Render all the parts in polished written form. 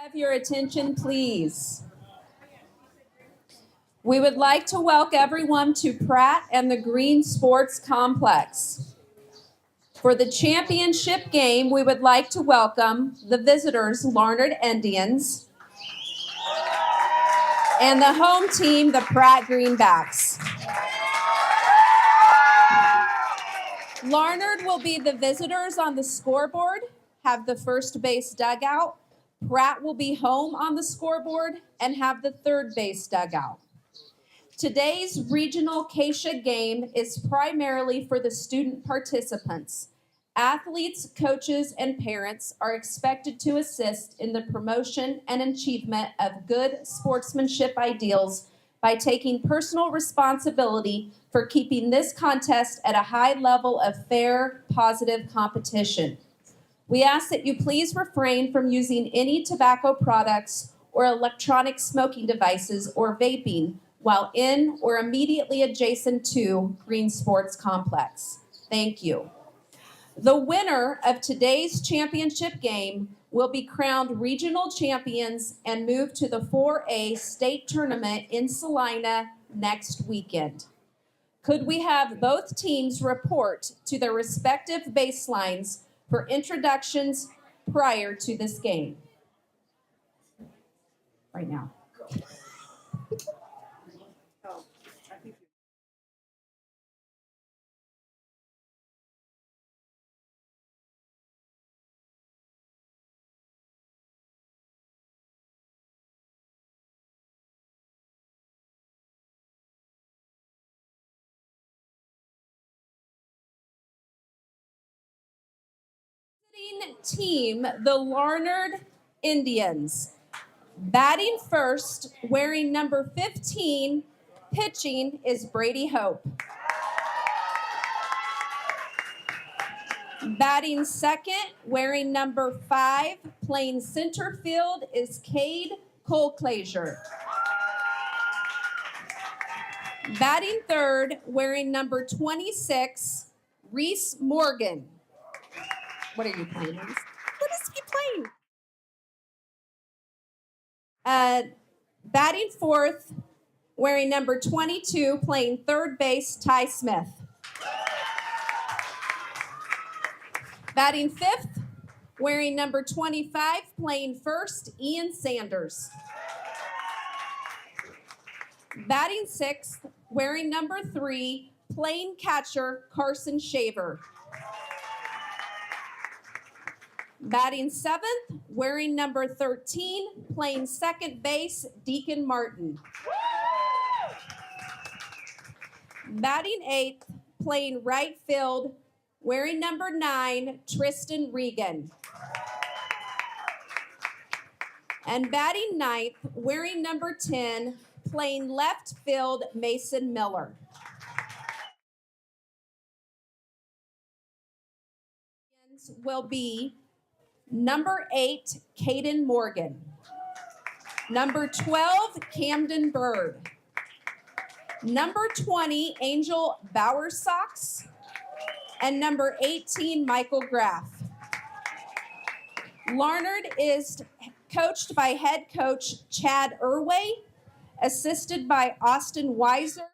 Have your attention, please. We would like to welcome everyone to Pratt and the Green Sports Complex. For the championship game, we would like to welcome the visitors, Larned Indians, and the home team, the Pratt Greenbacks. Larned will be the visitors on the scoreboard, have the first base dugout. Pratt will be home on the scoreboard and have the third base dugout. Today's regional KSHA game is primarily for the student participants. Athletes, coaches, and parents are expected to assist in the promotion and achievement of good sportsmanship ideals by taking personal responsibility for keeping this contest at a high level of fair, positive competition. We ask that you please refrain from using any tobacco products or electronic smoking devices or vaping while in or immediately adjacent to Green Sports Complex. Thank you. The winner of today's championship game will be crowned regional champions and move to the 4A state tournament in Salina next weekend. Could we have both teams report to their respective baselines for introductions prior to this game? Right now. Team, the Larned Indians. Batting first, wearing number 15, pitching is Brady Hope. Batting second, wearing number 5, playing center field is Cade Colclaser. Batting third, wearing number 26, Reese Morgan. What are you playing, Reese? What is he playing? Batting fourth, wearing number 22, playing third base, Ty Smith. Batting fifth, wearing number 25, playing first, Ian Sanders. Batting sixth, wearing number 3, playing catcher, Carson Shaver. Batting seventh, wearing number 13, playing second base, Deacon Martin. Batting eighth, playing right field, wearing number 9, Tristan Regan. And batting ninth, wearing number 10, playing left field, Mason Miller. Will be number 8, Caden Morgan. Number 12, Camden Bird. Number 20, Angel Bowersox. And number 18, Michael Graff. Larned is coached by head coach Chad Irway, assisted by Austin Weiser.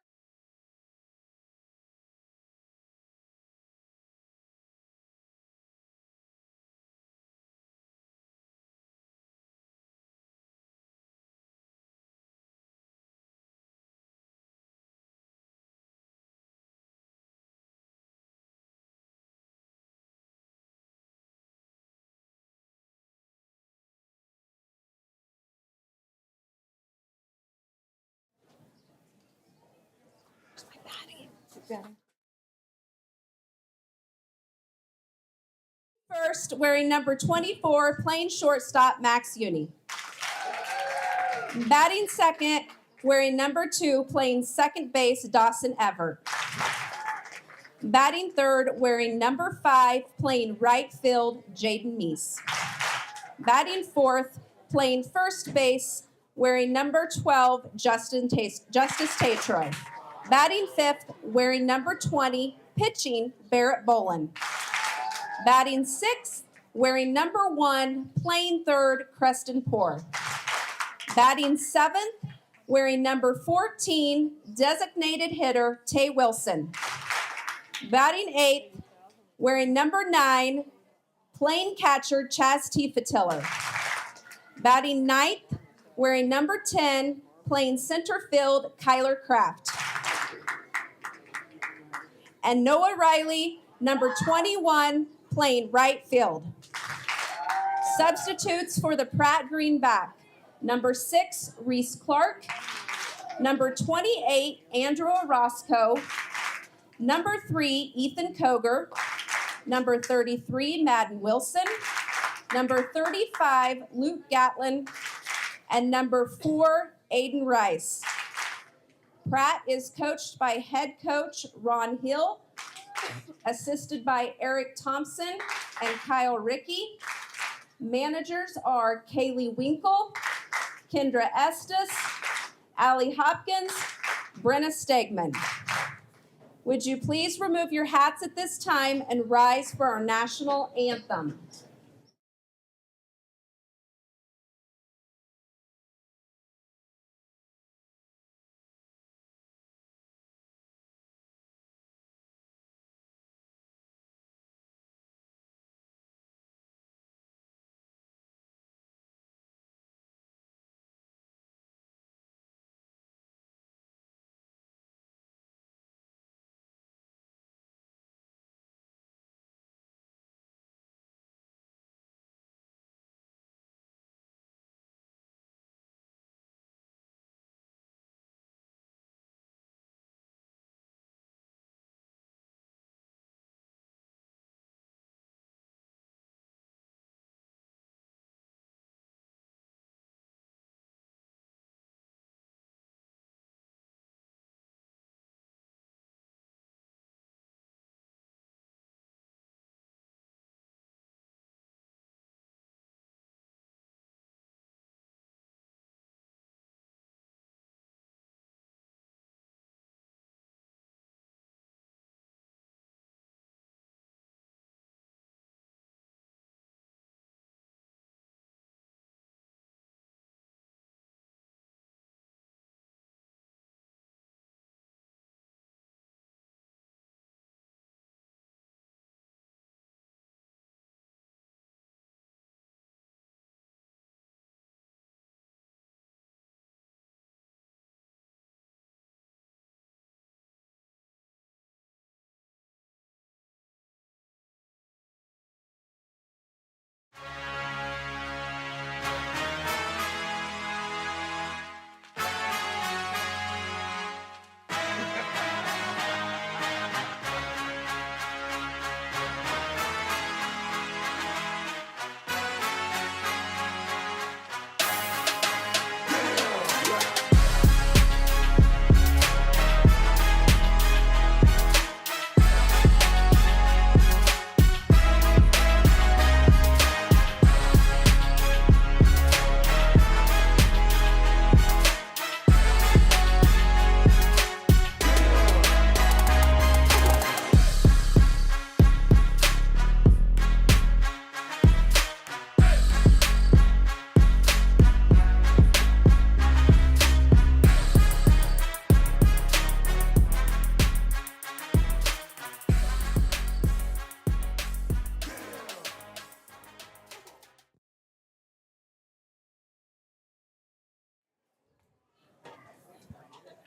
First, wearing number 24, playing shortstop, Max Uni. Batting second, wearing number 2, playing second base, Dawson Everett. Batting third, wearing number 5, playing right field, Jaden Meese. Batting fourth, playing first base, wearing number 12, Justice Tatroy. Batting fifth, wearing number 20, pitching, Barrett Bolin. Batting sixth, wearing number 1, playing third, Creston Poor. Batting 7th, wearing number 14, designated hitter, Tay Wilson. Batting 8th, wearing number 9, playing catcher, Chaz Tiefetiller. Batting 9th, wearing number 10, playing center field, Kyler Kraft. And Noah Riley, number 21, playing right field. Substitutes for the Pratt Greenback: number 6, Reese Clark; number 28, Andrew Orozco; number 3, Ethan Koger; number 33, Madden Wilson; number 35, Luke Gatlin; and number 4, Aiden Rice. Pratt is coached by head coach Ron Hill, assisted by Eric Thompson and Kyle Rickey. Managers are Kaylee Winkle, Kendra Estes, Allie Hopkins, Brenna Stegman. Would you please remove your hats at this time and rise for our national anthem?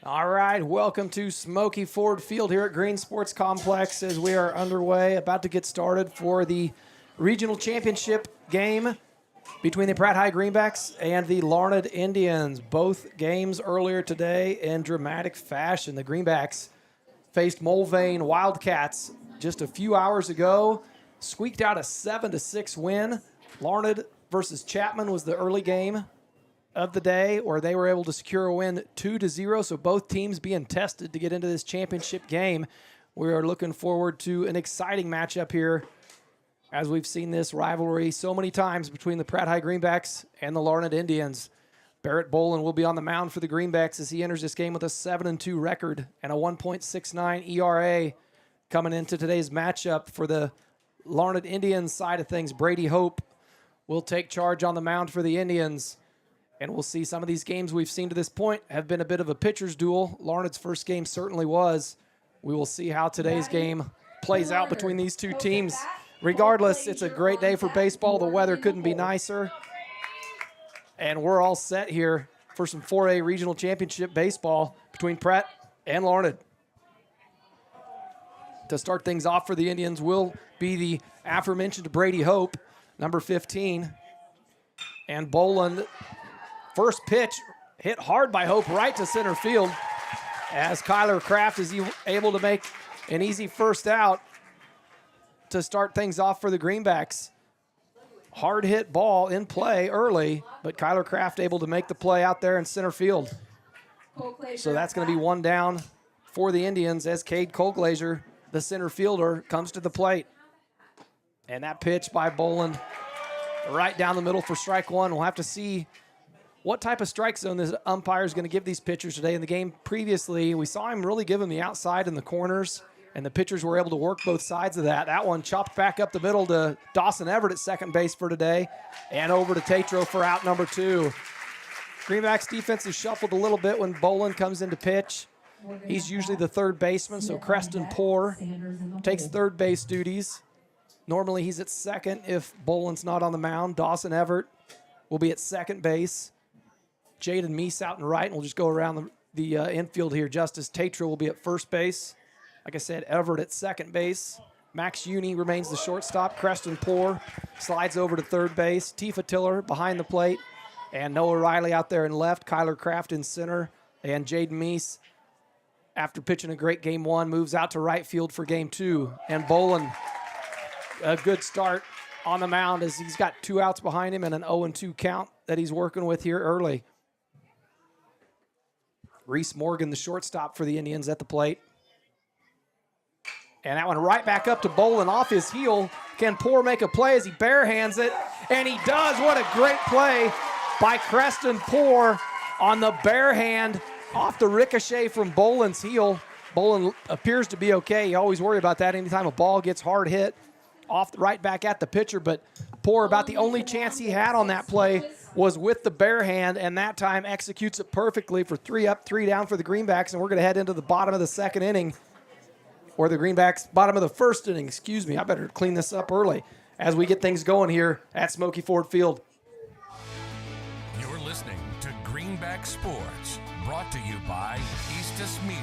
All right, welcome to Smoky Ford Field here at Green Sports Complex as we are underway, about to get started for the regional championship game between the Pratt High Greenbacks and the Larned Indians. Both games earlier today in dramatic fashion. The Greenbacks faced Mulvane Wildcats just a few hours ago, squeaked out a 7-6 win. Larned versus Chapman was the early game of the day, where they were able to secure a win 2-0. So both teams being tested to get into this championship game. We are looking forward to an exciting matchup here, as we've seen this rivalry so many times between the Pratt High Greenbacks and the Larned Indians. Barrett Bolin will be on the mound for the Greenbacks as he enters this game with a 7-2 record and a 1.69 ERA coming into today's matchup for the Larned Indians side of things, Brady Hope will take charge on the mound for the Indians. And we'll see some of these games we've seen to this point have been a bit of a pitcher's duel. Larned's first game certainly was. We will see how today's game plays out between these two teams. Regardless, it's a great day for baseball. The weather couldn't be nicer. And we're all set here for some 4A regional championship baseball between Pratt and Larned. To start things off for the Indians will be the aforementioned Brady Hope, number 15. And Boland, first pitch hit hard by Hope right to center field as Kyler Kraft is able to make an easy first out to start things off for the Greenbacks. Hard hit ball in play early, but Kyler Kraft able to make the play out there in center field. So that's going to be one down for the Indians as Cade Colglazier, the center fielder, comes to the plate. And that pitch by Boland right down the middle for strike one. We'll have to see what type of strike zone this umpire is going to give these pitchers today. In the game previously, we saw him really give them the outside and the corners, and the pitchers were able to work both sides of that. That one chopped back up the middle to Dawson Everett at second base for today, and over to Tatro for out number 2. Greenbacks defense is shuffled a little bit when Boland comes into pitch. He's usually the third baseman, so Creston Poor takes third base duties. Normally he's at second if Boland's not on the mound. Dawson Everett will be at second base. Jaden Meese out and right, and we'll just go around the infield here. Justice Tatro will be at first base. Like I said, Everett at second base. Max Uni remains the shortstop. Creston Poor slides over to third base. Tifa Tiller behind the plate. And Noah Riley out there in left. Kyler Kraft in center. And Jaden Meese, after pitching a great game one, moves out to right field for game 2. And Boland, a good start on the mound as he's got 2 outs behind him and an 0-2 count that he's working with here early. Reese Morgan, the shortstop for the Indians, at the plate. And that one right back up to Boland off his heel. Can Poor make a play as he barehands it? And he does. What a great play by Creston Poor on the barehand off the ricochet from Boland's heel. Boland appears to be okay. You always worry about that anytime a ball gets hard hit off the right back at the pitcher. But Poor, about the only chance he had on that play was with the bare hand, and that time executes it perfectly for 3 up, 3 down for the Greenbacks. And we're going to head into the bottom of the second inning, or the Greenbacks, bottom of the first inning, excuse me. I better clean this up early as we get things going here at Smoky Ford Field. You're listening to Greenback Sports, brought to you by Eastus Media.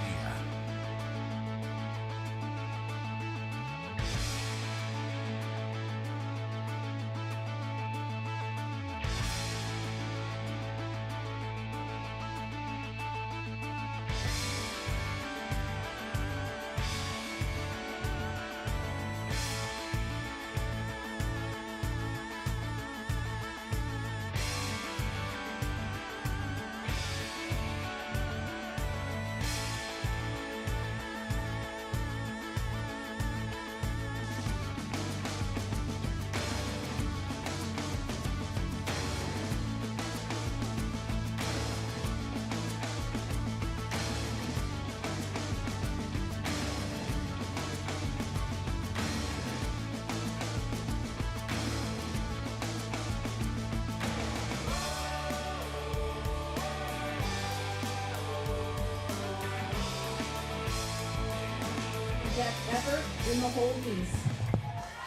Effort in the whole piece.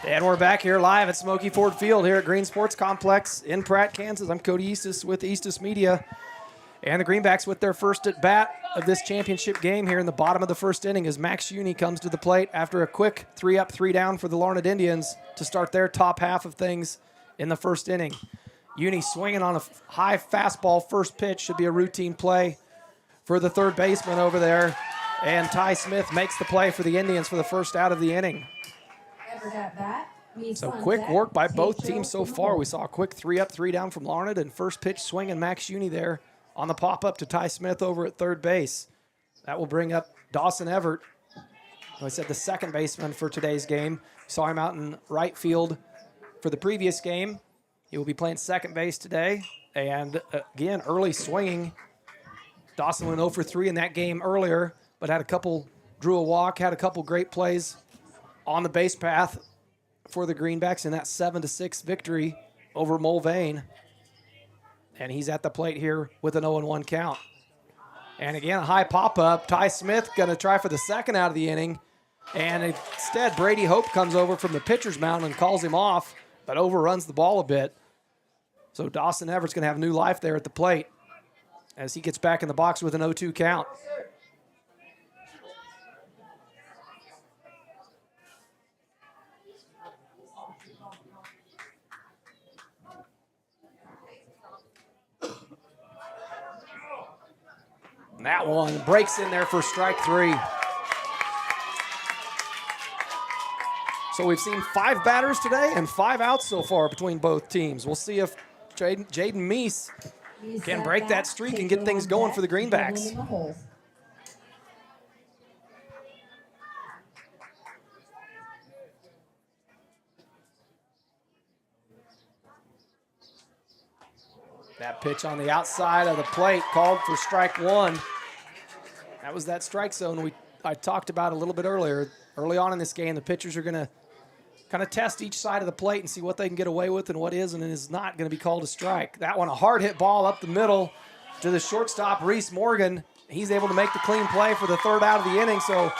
And we're back here live at Smoky Ford Field here at Green Sports Complex in Pratt, Kansas. I'm Cody Eastus with Eastus Media. And the Greenbacks with their first at bat of this championship game here in the bottom of the first inning as Max Uni comes to the plate after a quick 3 up, 3 down for the Larned Indians to start their top half of things in the first inning. Uni swinging on a high fastball first pitch, should be a routine play for the third baseman over there. And Ty Smith makes the play for the Indians for the first out of the inning. So quick work by both teams so far. We saw a quick 3 up, 3 down from Larned, and first pitch swinging Max Uni there on the pop-up to Ty Smith over at third base. That will bring up Dawson Everett, like I said, the second baseman for today's game. Saw him out in right field for the previous game. He will be playing second base today. And again, early swinging. Dawson went 0 for 3 in that game earlier, but drew a walk, had a couple great plays on the base path for the Greenbacks in that 7-6 victory over Mulvane. And he's at the plate here with an 0-1 count. And again, a high pop-up. Ty Smith going to try for the second out of the inning. And instead, Brady Hope comes over from the pitcher's mound and calls him off, but overruns the ball a bit. So Dawson Everett's going to have new life there at the plate as he gets back in the box with an 0-2 count. And that one breaks in there for strike 3. So we've seen 5 batters today and 5 outs so far between both teams. We'll see if Jaden Meese can break that streak and get things going for the Greenbacks. That pitch on the outside of the plate called for strike 1. That was that strike zone I talked about a little bit earlier. Early on in this game, the pitchers are going to kind of test each side of the plate and see what they can get away with and what is and is not going to be called a strike. That one, a hard hit ball up the middle to the shortstop, Reese Morgan. He's able to make the clean play for the 3rd out of the inning. So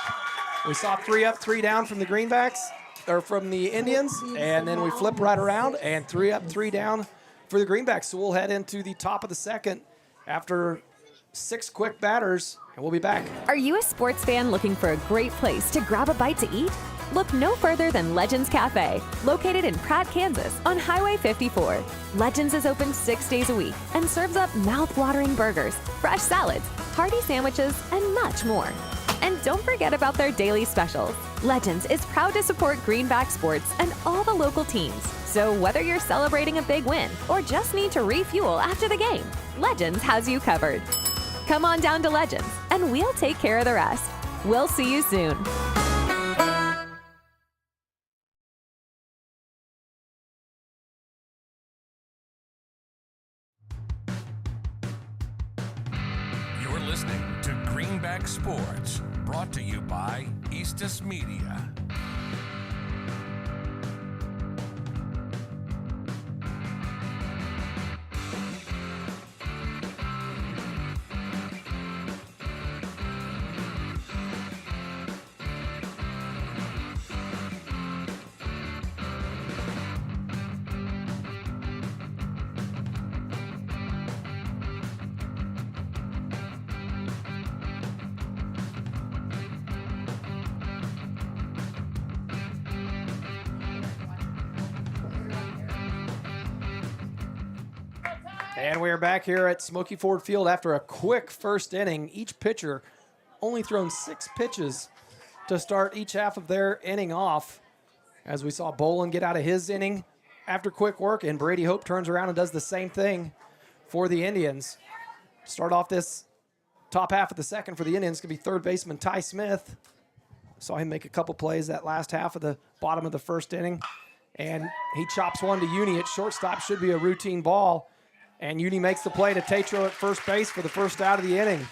we saw 3 up, 3 down from the Greenbacks, or from the Indians, and then we flip right around and 3 up, 3 down for the Greenbacks. So we'll head into the top of the second after 6 quick batters, and we'll be back. Are you a sports fan looking for a great place to grab a bite to eat? Look no further than Legends Cafe, located in Pratt, Kansas, on Highway 54. Legends is open 6 days a week and serves up mouth-watering burgers, fresh salads, hearty sandwiches, and much more. And don't forget about their daily specials. Legends is proud to support Greenback sports and all the local teams. So whether you're celebrating a big win or just need to refuel after the game, Legends has you covered. Come on down to Legends, and we'll take care of the rest. We'll see you soon. You're listening to Greenback Sports, brought to you by Eastus Media. And we are back here at Smoky Ford Field after a quick first inning. Each pitcher only thrown 6 pitches to start each half of their inning off. As we saw Bolin get out of his inning after quick work, and Brady Hope turns around and does the same thing for the Indians. Start off this top half of the second for the Indians could be 3rd baseman Ty Smith. Saw him make a couple plays that last half of the bottom of the first inning. And he chops one to Uni at shortstop. Should be a routine ball. And Uni makes the play to Tatro at first base for the 1st out of the inning.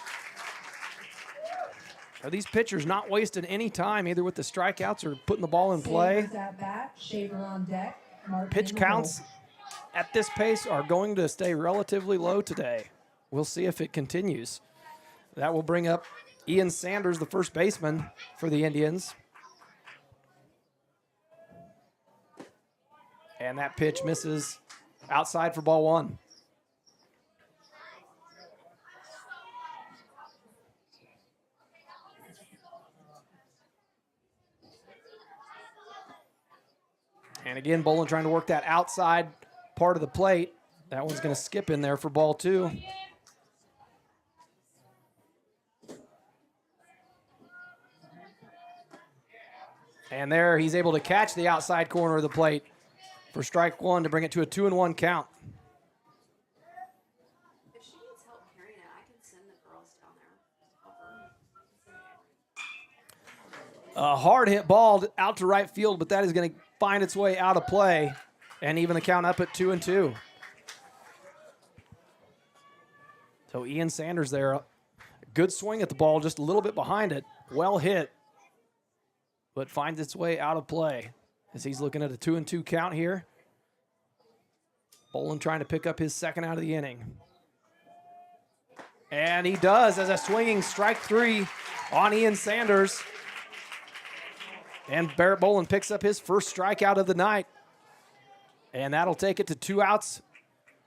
Are these pitchers not wasting any time either with the strikeouts or putting the ball in play? Pitch counts at this pace are going to stay relatively low today. We'll see if it continues. That will bring up Ian Sanders, the first baseman for the Indians. And that pitch misses outside for ball 1. And again, Bolin trying to work that outside part of the plate. That one's going to skip in there for ball 2. And there he's able to catch the outside corner of the plate for strike 1 to bring it to a 2-1 count. If she needs help carrying it, I can send the girls down there. A hard hit ball out to right field, but that is going to find its way out of play and even the count up at 2-2. So Ian Sanders there, good swing at the ball, just a little bit behind it. Well hit, but finds its way out of play as he's looking at a 2-2 count here. Bolin trying to pick up his second out of the inning. And he does as a swinging strike 3 on Ian Sanders. And Barrett Bolin picks up his first strikeout of the night. And that'll take it to 2 outs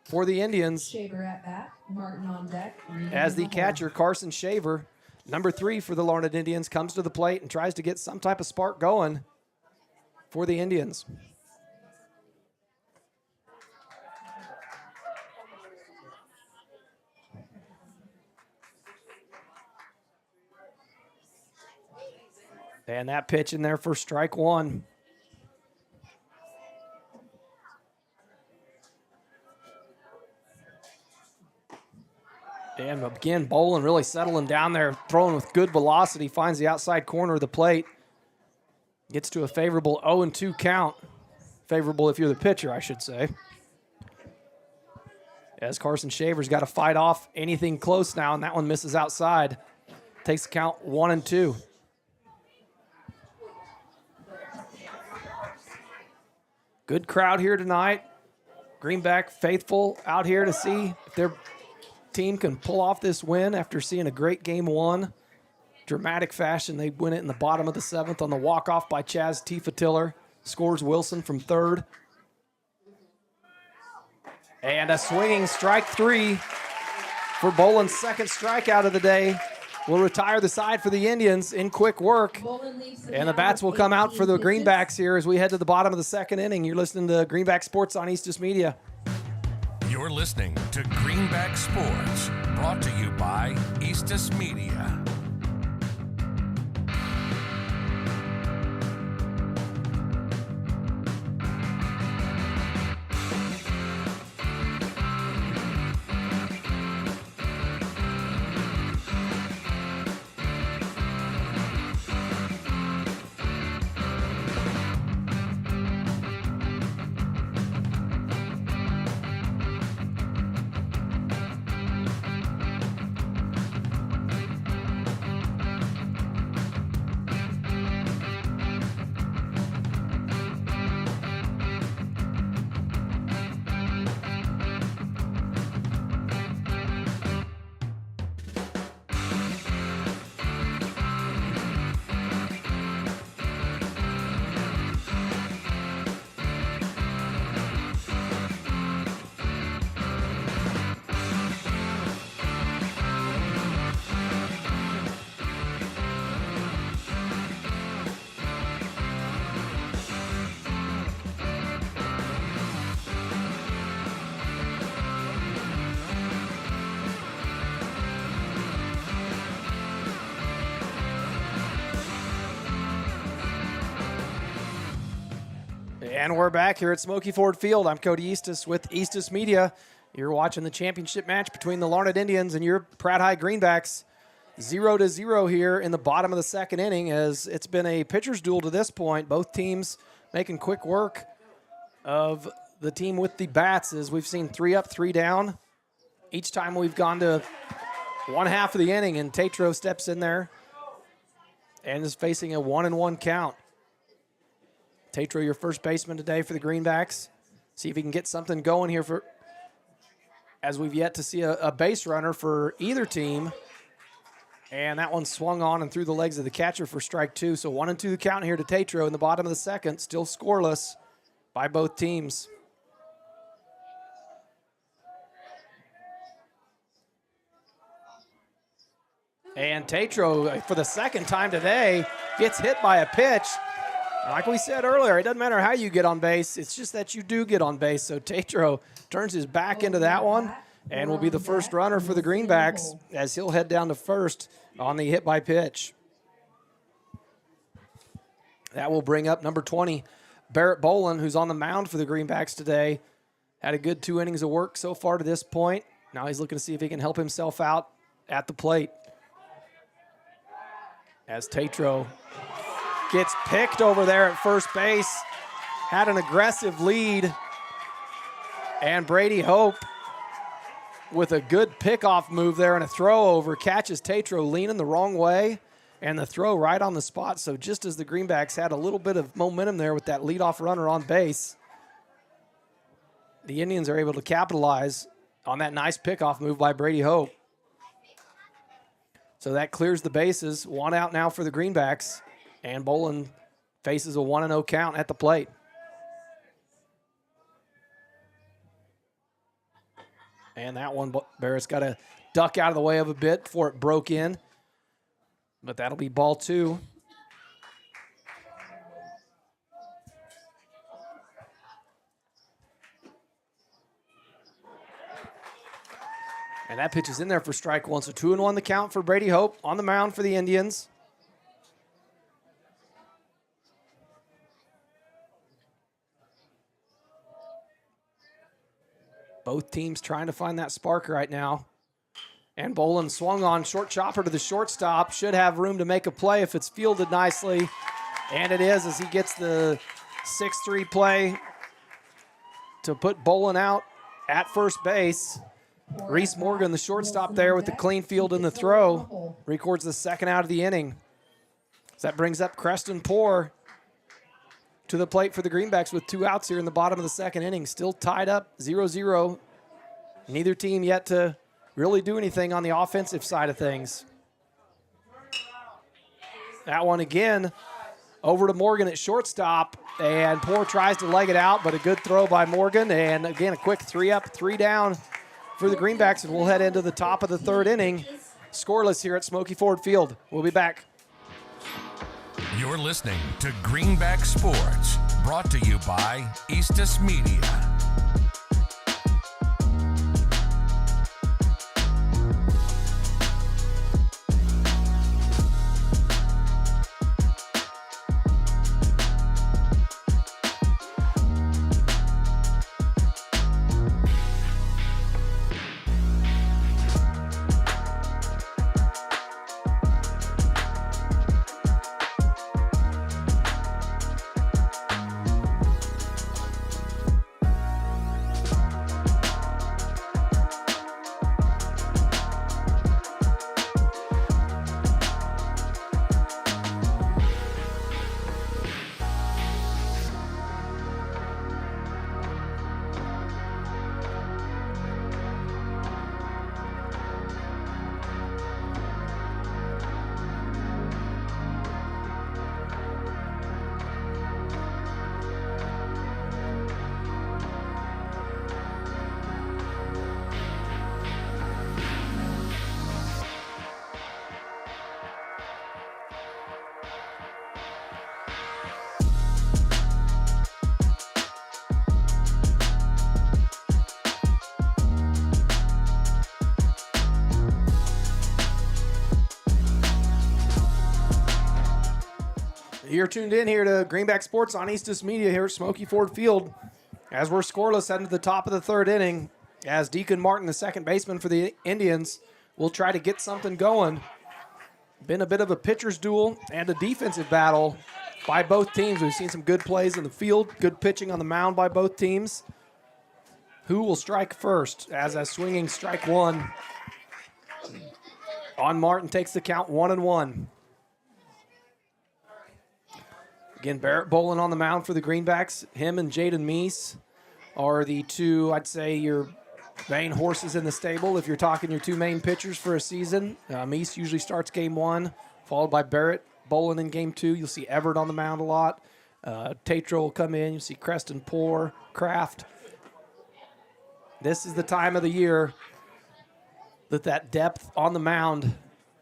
for the Indians. Shaver at bat, Martin on deck. As the catcher, Carson Shaver, number 3 for the Larned Indians, comes to the plate and tries to get some type of spark going for the Indians. And that pitch in there for strike 1. And again, Bolin really settling down there, throwing with good velocity, finds the outside corner of the plate. Gets to a favorable 0-2 count. Favorable if you're the pitcher, I should say. As Carson Shaver's got to fight off anything close now, and that one misses outside. Takes the count 1-2. Good crowd here tonight. Greenback faithful out here to see if their team can pull off this win after seeing a great game 1. Dramatic fashion, they win it in the bottom of the 7th on the walk-off by Chaz Tifa-Tiller. Scores Wilson from 3rd. And a swinging strike 3 for Bolin's second strikeout of the day. Will retire the side for the Indians in quick work. And the bats will come out for the Greenbacks here as we head to the bottom of the 2nd inning. You're listening to Greenback Sports on Eastus Media. You're listening to Greenback Sports, brought to you by Eastus Media. And we're back here at Smoky Ford Field. I'm Cody Eastus with Eastus Media. You're watching the championship match between the Larned Indians and your Pratt High Greenbacks. 0-0 here in the bottom of the 2nd inning, as it's been a pitcher's duel to this point. Both teams making quick work of the team with the bats, as we've seen 3 up, 3 down. Each time we've gone to one half of the inning, and Tatro steps in there and is facing a 1-1 count. Tatro, your first baseman today for the Greenbacks. See if he can get something going here, for, as we've yet to see a base runner for either team. And that one swung on and through the legs of the catcher for strike 2. So 1-2 the count here to Tatro in the bottom of the 2nd. Still scoreless by both teams. And Tatro, for the 2nd time today, gets hit by a pitch. Like we said earlier, it doesn't matter how you get on base. It's just that you do get on base. So Tatro turns his back into that one and will be the first runner for the Greenbacks as he'll head down to first on the hit by pitch. That will bring up number 20, Barrett Bolin, who's on the mound for the Greenbacks today. Had a good 2 innings of work so far to this point. Now he's looking to see if he can help himself out at the plate. As Tatro gets picked over there at first base. Had an aggressive lead. And Brady Hope, with a good pickoff move there and a throw over, catches Tatro leaning the wrong way And the throw right on the spot. So just as the Greenbacks had a little bit of momentum there with that leadoff runner on base, the Indians are able to capitalize on that nice pickoff move by Brady Hope. So that clears the bases. 1 out now for the Greenbacks. And Bolin faces a 1-0 count at the plate. And that one, Barrett's got to duck out of the way of a bit before it broke in. But that'll be ball 2. And that pitch is in there for strike 1. So 2-1 the count for Brady Hope on the mound for the Indians. Both teams trying to find that spark right now. And Bolin swung on, short chopper to the shortstop. Should have room to make a play if it's fielded nicely. And it is, as he gets the 6-3 play to put Bolin out at first base. Reese Morgan, the shortstop there with the clean field in the throw, records the 2nd out of the inning. So that brings up Creston Poor to the plate for the Greenbacks with 2 outs here in the bottom of the 2nd inning. Still tied up 0-0. Neither team yet to really do anything on the offensive side of things. That one again over to Morgan at shortstop, and Poor tries to leg it out, but a good throw by Morgan. And again, a quick 3 up, 3 down for the Greenbacks, and we'll head into the top of the 3rd inning. Scoreless here at Smoky Ford Field. We'll be back. You're listening to Greenback Sports, brought to you by Eastus Media. You're tuned in here to Greenback Sports on Eastus Media here at Smoky Ford Field. As we're scoreless heading to the top of the 3rd inning, as Deacon Martin, the 2nd baseman for the Indians, will try to get something going. Been a bit of a pitcher's duel and a defensive battle by both teams. We've seen some good plays in the field, good pitching on the mound by both teams. Who will strike first? As a swinging strike 1 on Martin, takes the count 1-1. Again, Barrett Bolin on the mound for the Greenbacks. Him and Jaden Meese are the 2, I'd say, your main horses in the stable if you're talking your 2 main pitchers for a season. Meese usually starts game 1, followed by Barrett. Bolin in game 2. You'll see Everett on the mound a lot. Tatro will come in. You'll see Creston Poor, Kraft. This is the time of the year that depth on the mound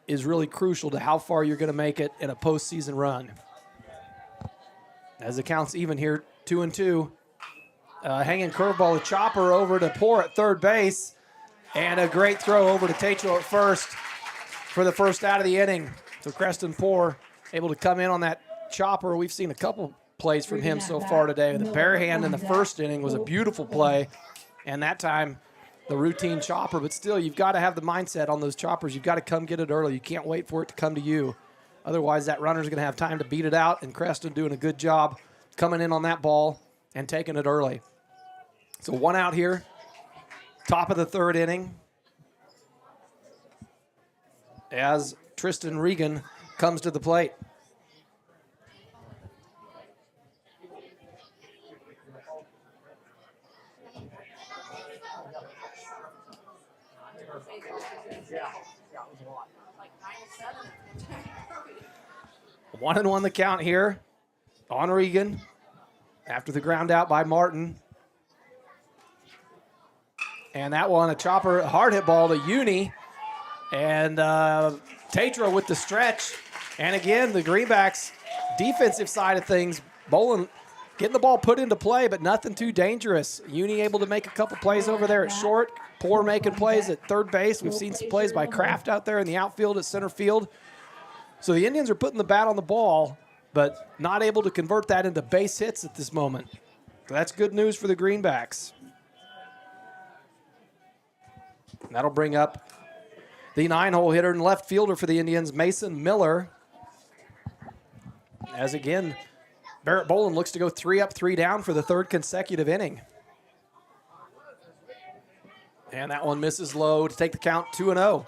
is really crucial to how far you're going to make it in a postseason run. As the count's even here, 2-2. Hanging curveball, a chopper over to Poor at 3rd base. And a great throw over to Tatro at first for the 1st out of the inning. So Creston Poor able to come in on that chopper. We've seen a couple plays from him so far today. The bare hand in the 1st inning was a beautiful play. And that time, the routine chopper. But still, you've got to have the mindset on those choppers. You've got to come get it early. You can't wait for it to come to you. Otherwise, that runner's going to have time to beat it out, and Creston doing a good job coming in on that ball and taking it early. So 1 out here, top of the 3rd inning, as Tristan Regan comes to the plate. One and one the count here on Regan after the ground out by Martin. And that one, a chopper, hard hit ball to Uni. And Tatro with the stretch. And again, the Greenbacks defensive side of things, Bolin getting the ball put into play, but nothing too dangerous. Uni able to make a couple plays over there at short. Poor making plays at third base. We've seen some plays by Kraft out there in the outfield at center field. So the Indians are putting the bat on the ball, but not able to convert that into base hits at this moment. So that's good news for the Greenbacks. And that'll bring up the 9-hole hitter and left fielder for the Indians, Mason Miller. As again, Barrett Bolin looks to go 3 up, 3 down for the third consecutive inning. And that one misses low to take the count 2-0.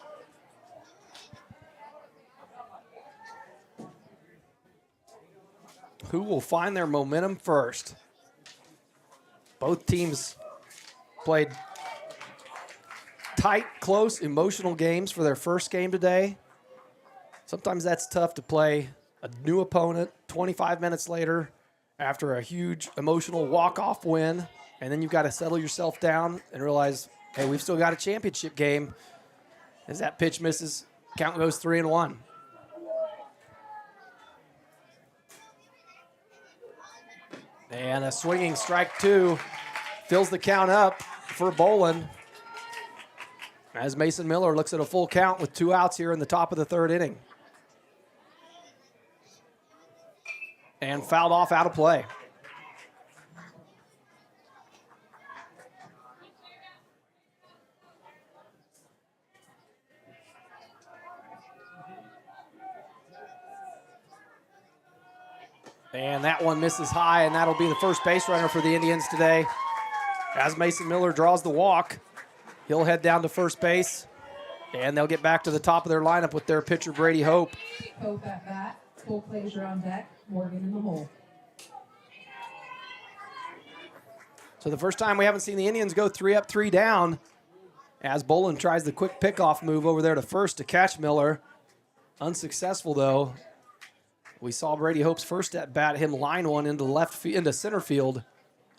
Who will find their momentum first? Both teams played tight, close, emotional games for their first game today. Sometimes that's tough to play a new opponent 25 minutes later after a huge emotional walk-off win, and then you've got to settle yourself down and realize, hey, we've still got a championship game. As that pitch misses, count goes 3-1. And a swinging strike 2 fills the count up for Bolin. As Mason Miller looks at a full count with 2 outs here in the top of the third inning. And fouled off out of play. And that one misses high, and that'll be the first base runner for the Indians today. As Mason Miller draws the walk, he'll head down to first base, and they'll get back to the top of their lineup with their pitcher, Brady Hope. Hope at bat, full closure on deck, Morgan in the hole. So the first time we haven't seen the Indians go 3 up, 3 down, as Bolin tries the quick pickoff move over there to first to catch Miller. Unsuccessful, though. We saw Brady Hope's first at bat, him line one into center field,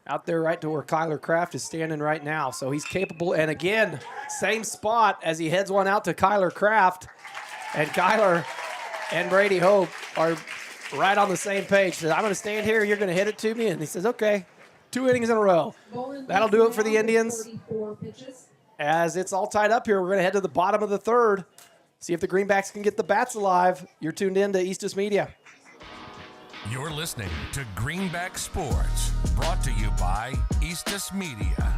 out there right to where Kyler Kraft is standing right now. So he's capable, and again, same spot as he heads one out to Kyler Kraft, and Kyler and Brady Hope are right on the same page. Says, I'm going to stand here, you're going to hit it to me, and he says, okay, 2 innings in a row. That'll do it for the Indians. 34 pitches. As it's all tied up here, we're going to head to the bottom of the third, see if the Greenbacks can get the bats alive. You're tuned in to Eastus Media. You're listening to Greenback Sports, brought to you by Eastus Media.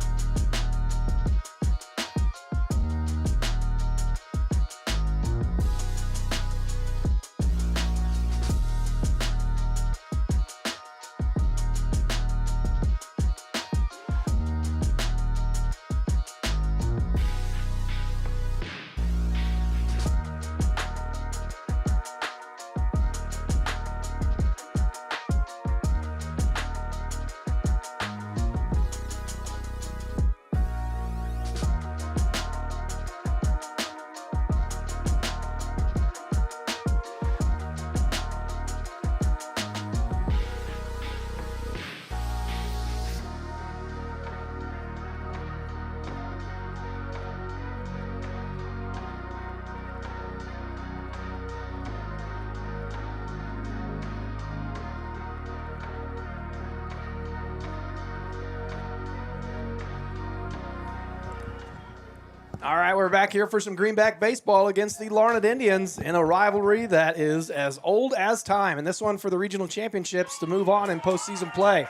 All right, we're back here for some Greenback baseball against the Larned Indians in a rivalry that is as old as time. And this one for the regional championships to move on in postseason play.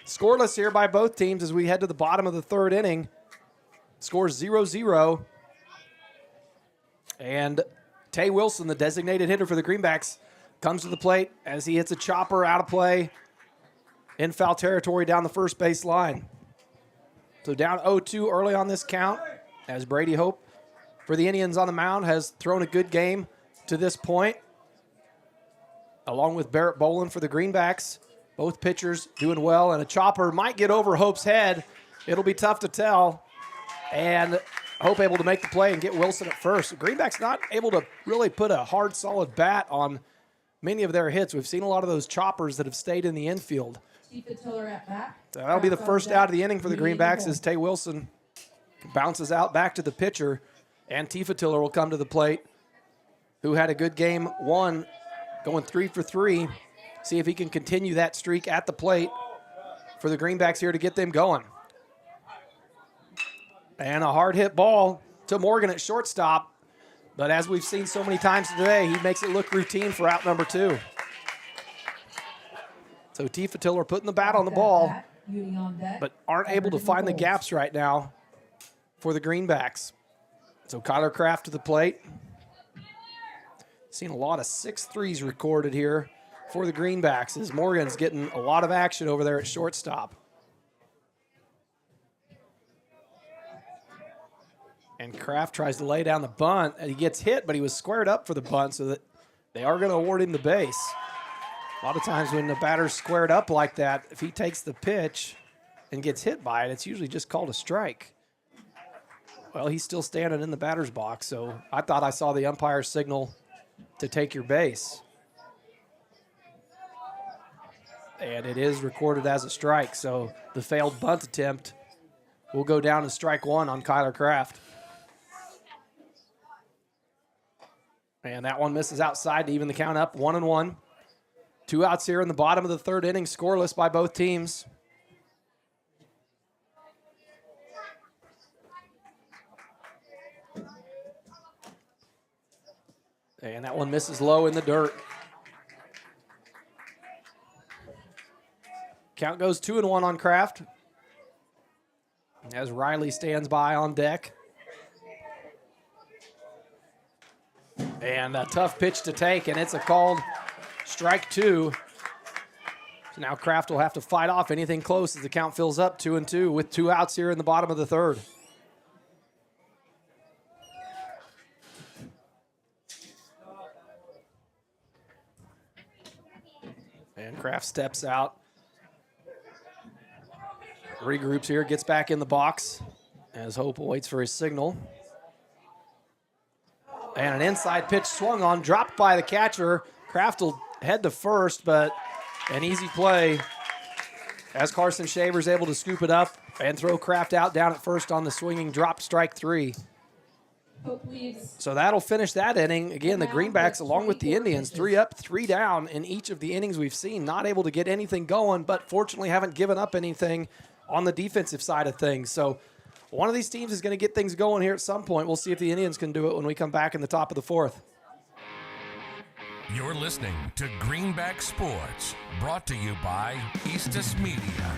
Scoreless here by both teams as we head to the bottom of the third inning. Scores 0-0. And Tay Wilson, the designated hitter for the Greenbacks, comes to the plate as he hits a chopper out of play in foul territory down the first base line. So down 0-2 early on this count, as Brady Hope for the Indians on the mound has thrown a good game to this point. along with Barrett Bolin for the Greenbacks. Both pitchers doing well, and a chopper might get over Hope's head. It'll be tough to tell. And Hope able to make the play and get Wilson at first. Greenback's not able to really put a hard, solid bat on many of their hits. We've seen a lot of those choppers that have stayed in the infield. Tifa Tiller at bat. So that'll be the first out of the inning for the Greenbacks as Tay Wilson bounces out back to the pitcher. And Tifa Tiller will come to the plate, who had a good game one, going 3 for 3. See if he can continue that streak at the plate for the Greenbacks here to get them going. And a hard hit ball to Morgan at shortstop. But as we've seen so many times today, he makes it look routine for out number 2. So Tifa Tiller putting the bat on the ball, but aren't able to find the gaps right now for the Greenbacks. So Kyler Kraft to the plate. Seen a lot of 6-3s recorded here for the Greenbacks as Morgan's getting a lot of action over there at shortstop. And Kraft tries to lay down the bunt, and he gets hit, but he was squared up for the bunt, so that they are going to award him the base. A lot of times when the batter's squared up like that, if he takes the pitch and gets hit by it, it's usually just called a strike. Well, he's still standing in the batter's box, so I thought I saw the umpire signal to take your base. And it is recorded as a strike, so the failed bunt attempt will go down to strike 1 on Kyler Kraft. And that one misses outside to even the count up, 1-1. 2 outs here in the bottom of the 3rd inning, scoreless by both teams. And that one misses low in the dirt. Count goes 2-1 on Kraft as Riley stands by on deck. And a tough pitch to take, and it's a called strike 2. So now Kraft will have to fight off anything close as the count fills up 2-2 with 2 outs here in the bottom of the 3rd. And Kraft steps out, regroups here, gets back in the box as Hope waits for his signal. And an inside pitch swung on, dropped by the catcher. Kraft will head to first, but an easy play as Carson Shaver's able to scoop it up and throw Kraft out down at first on the swinging drop, strike 3. So that'll finish that inning. Again, the Greenbacks, along with the Indians, 3 up, 3 down in each of the innings we've seen. Not able to get anything going, but fortunately haven't given up anything on the defensive side of things. So one of these teams is going to get things going here at some point. We'll see if the Indians can do it when we come back in the top of the 4th. You're listening to Greenback Sports, brought to you by Eastus Media.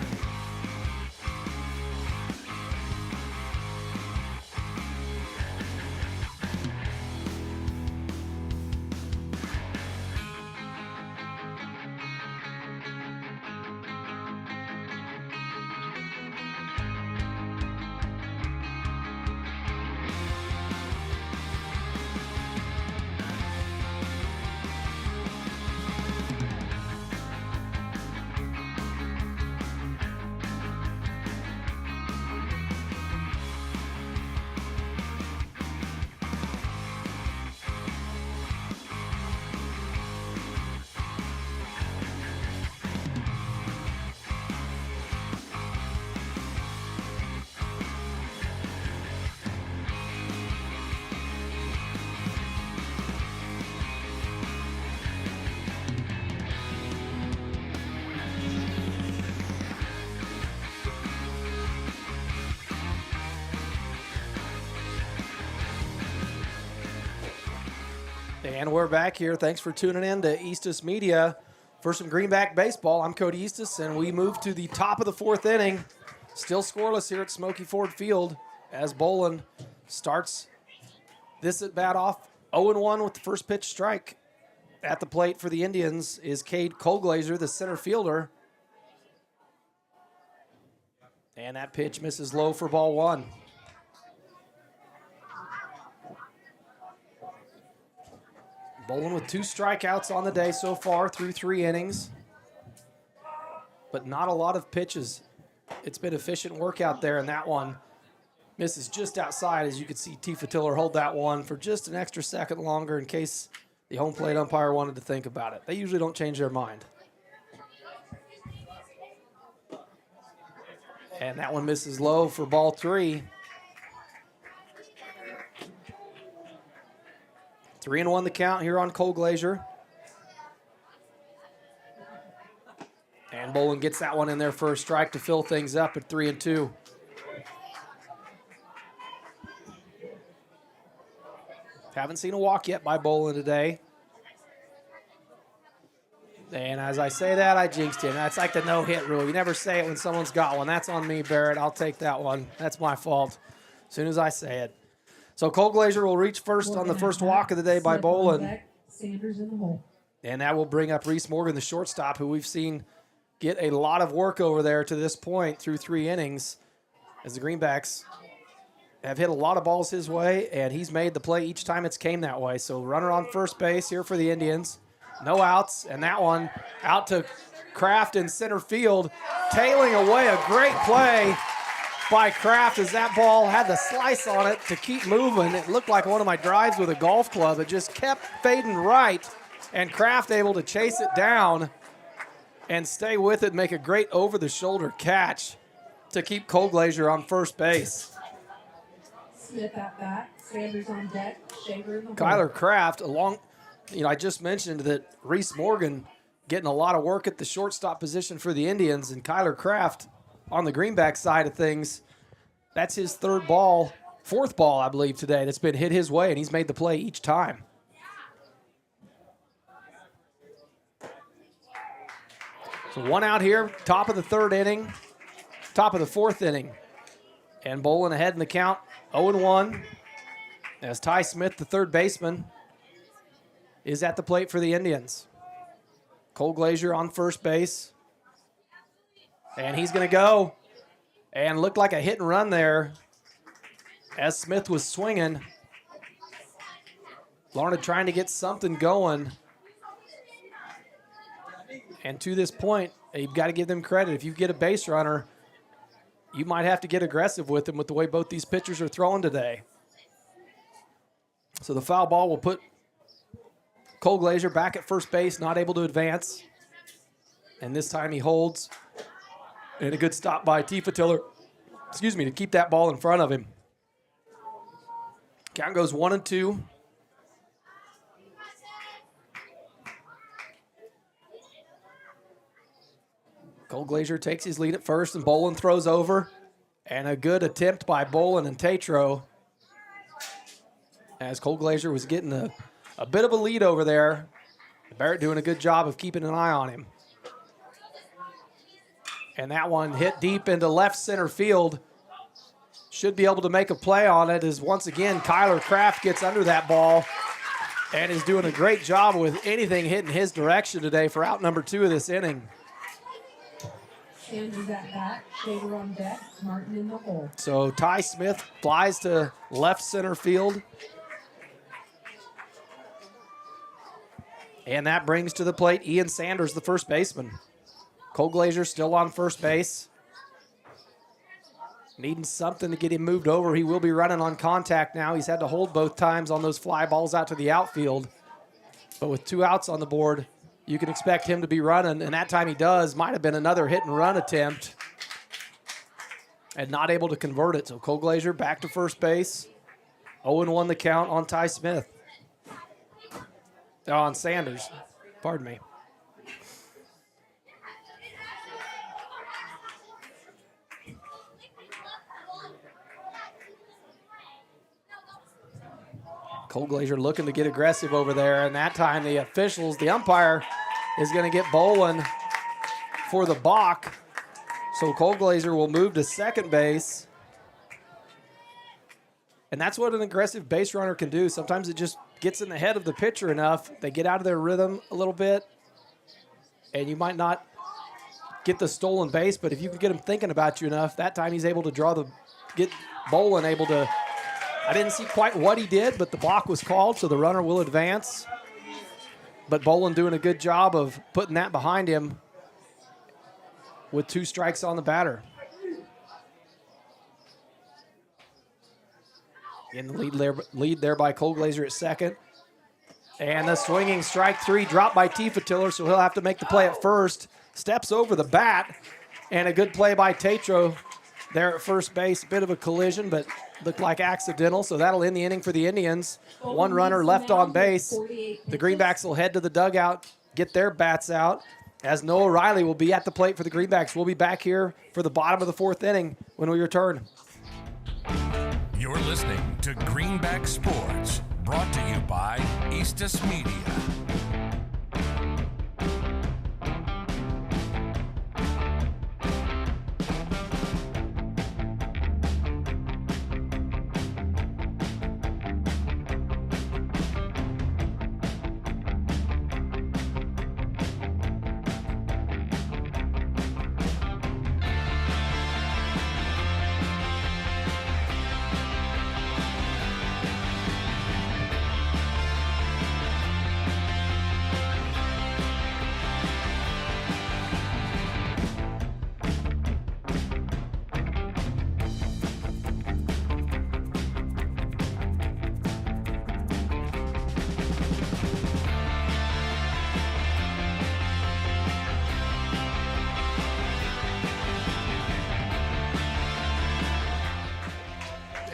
And we're back here. Thanks for tuning in to Eastus Media for some Greenback baseball. I'm Cody Eastus, and we move to the top of the 4th inning. Still scoreless here at Smoky Ford Field as Bolin starts this at bat off 0-1 with the first pitch strike. At the plate for the Indians is Cade Colglazer, the center fielder. And that pitch misses low for ball 1. Bolin with 2 strikeouts on the day so far through 3 innings. But not a lot of pitches. It's been efficient work out there, and that one misses just outside. As you can see, Tifa Tiller hold that one for just an extra second longer in case the home plate umpire wanted to think about it. They usually don't change their mind. And that one misses low for ball 3. 3-1 the count here on Cole Glazier. And Bolin gets that one in there for a strike to fill things up at 3-2. Haven't seen a walk yet by Bolin today. And as I say that, I jinxed him. That's like the no-hit rule. You never say it when someone's got one. That's on me, Barrett. I'll take that one. That's my fault as soon as I say it. So Cole Glazier will reach first on the first walk of the day by Bolin. Sanders in the hole. And that will bring up Reese Morgan, the shortstop, who we've seen get a lot of work over there to this point through 3 innings as the Greenbacks have hit a lot of balls his way, and he's made the play each time it's came that way. So runner on first base here for the Indians. No outs, and that one out to Kraft in center field, tailing away. A great play by Kraft as that ball had the slice on it to keep moving. It looked like one of my drives with a golf club. It just kept fading right, and Kraft able to chase it down and stay with it, make a great over-the-shoulder catch to keep Cole Glazier on first base. Smith at bat. Sanders on deck. Shaver in the hole. Kyler Kraft, I just mentioned that Reese Morgan getting a lot of work at the shortstop position for the Indians, and Kyler Kraft on the Greenback side of things, that's his fourth ball, I believe, today that's been hit his way, and he's made the play each time. So 1 out here, top of the 3rd inning, top of the 4th inning. And Bolin ahead in the count, 0-1, as Ty Smith, the 3rd baseman, is at the plate for the Indians. Cole Glazier on first base. And he's going to go. And looked like a hit and run there as Smith was swinging. Larned trying to get something going. And to this point, you've got to give them credit. If you get a base runner, you might have to get aggressive with them with the way both these pitchers are throwing today. So the foul ball will put Cole Glazier back at first base, not able to advance. And this time he holds. And a good stop by Tifa Tiller, to keep that ball in front of him. Count goes 1-2. Cole Glazier takes his lead at first, and Bolin throws over. And a good attempt by Bolin and Tatro, as Cole Glazier was getting a bit of a lead over there. Barrett doing a good job of keeping an eye on him. And that one hit deep into left center field. Should be able to make a play on it, as once again Kyler Kraft gets under that ball and is doing a great job with anything hitting his direction today for out number 2 of this inning. Sanders at bat. Shaver on deck. Martin in the hole. So Ty Smith flies to left center field. And that brings to the plate Ian Sanders, the first baseman. Cole Glazier still on first base. Needing something to get him moved over. He will be running on contact now. He's had to hold both times on those fly balls out to the outfield. But with 2 outs on the board, you can expect him to be running. And that time he does. Might have been another hit and run attempt. And not able to convert it. So Cole Glazier back to first base. 0-1 the count on Ty Smith. On Sanders. Pardon me. Cole Glazier looking to get aggressive over there, and that time the umpire is going to get Bolin for the balk. So Cole Glazier will move to second base. And that's what an aggressive base runner can do. Sometimes it just gets in the head of the pitcher enough. They get out of their rhythm a little bit, and you might not get the stolen base, but if you can get him thinking about you enough, that time he's able to get Bolin able to, I didn't see quite what he did, but the block was called, so the runner will advance. But Bolin doing a good job of putting that behind him with 2 strikes on the batter. In the lead there by Cole Glazer at second. And the swinging strike 3 dropped by Tifa Tiller, so he'll have to make the play at first. Steps over the bat, and a good play by Tatro there at first base. A bit of a collision, but looked like accidental, so that'll end the inning for the Indians. 1 runner left on base. The Greenbacks will head to the dugout, get their bats out, as Noah Riley will be at the plate for the Greenbacks. We'll be back here for the bottom of the 4th inning when we return. You're listening to Greenback Sports, brought to you by Eastus Media.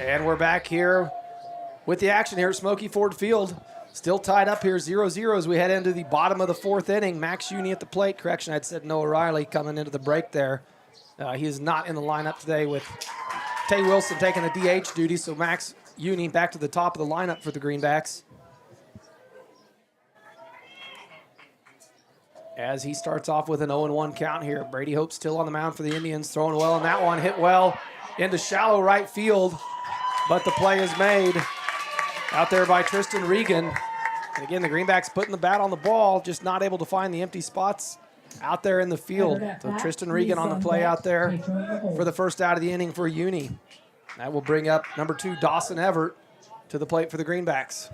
And we're back here with the action here at Smoky Ford Field. Still tied up here 0-0 as we head into the bottom of the 4th inning. Max Uni at the plate. Correction, I'd said Noah Riley coming into the break there. He is not in the lineup today with Tay Wilson taking the DH duty, so Max Uni back to the top of the lineup for the Greenbacks. As he starts off with an 0-1 count here. Brady Hope still on the mound for the Indians, throwing well on that one. Hit well into shallow right field, but the play is made out there by Tristan Regan. And again, the Greenbacks putting the bat on the ball, just not able to find the empty spots out there in the field. So Tristan Regan on the play out there for the first out of the inning for Uni. That will bring up number 2, Dawson Everett, to the plate for the Greenbacks.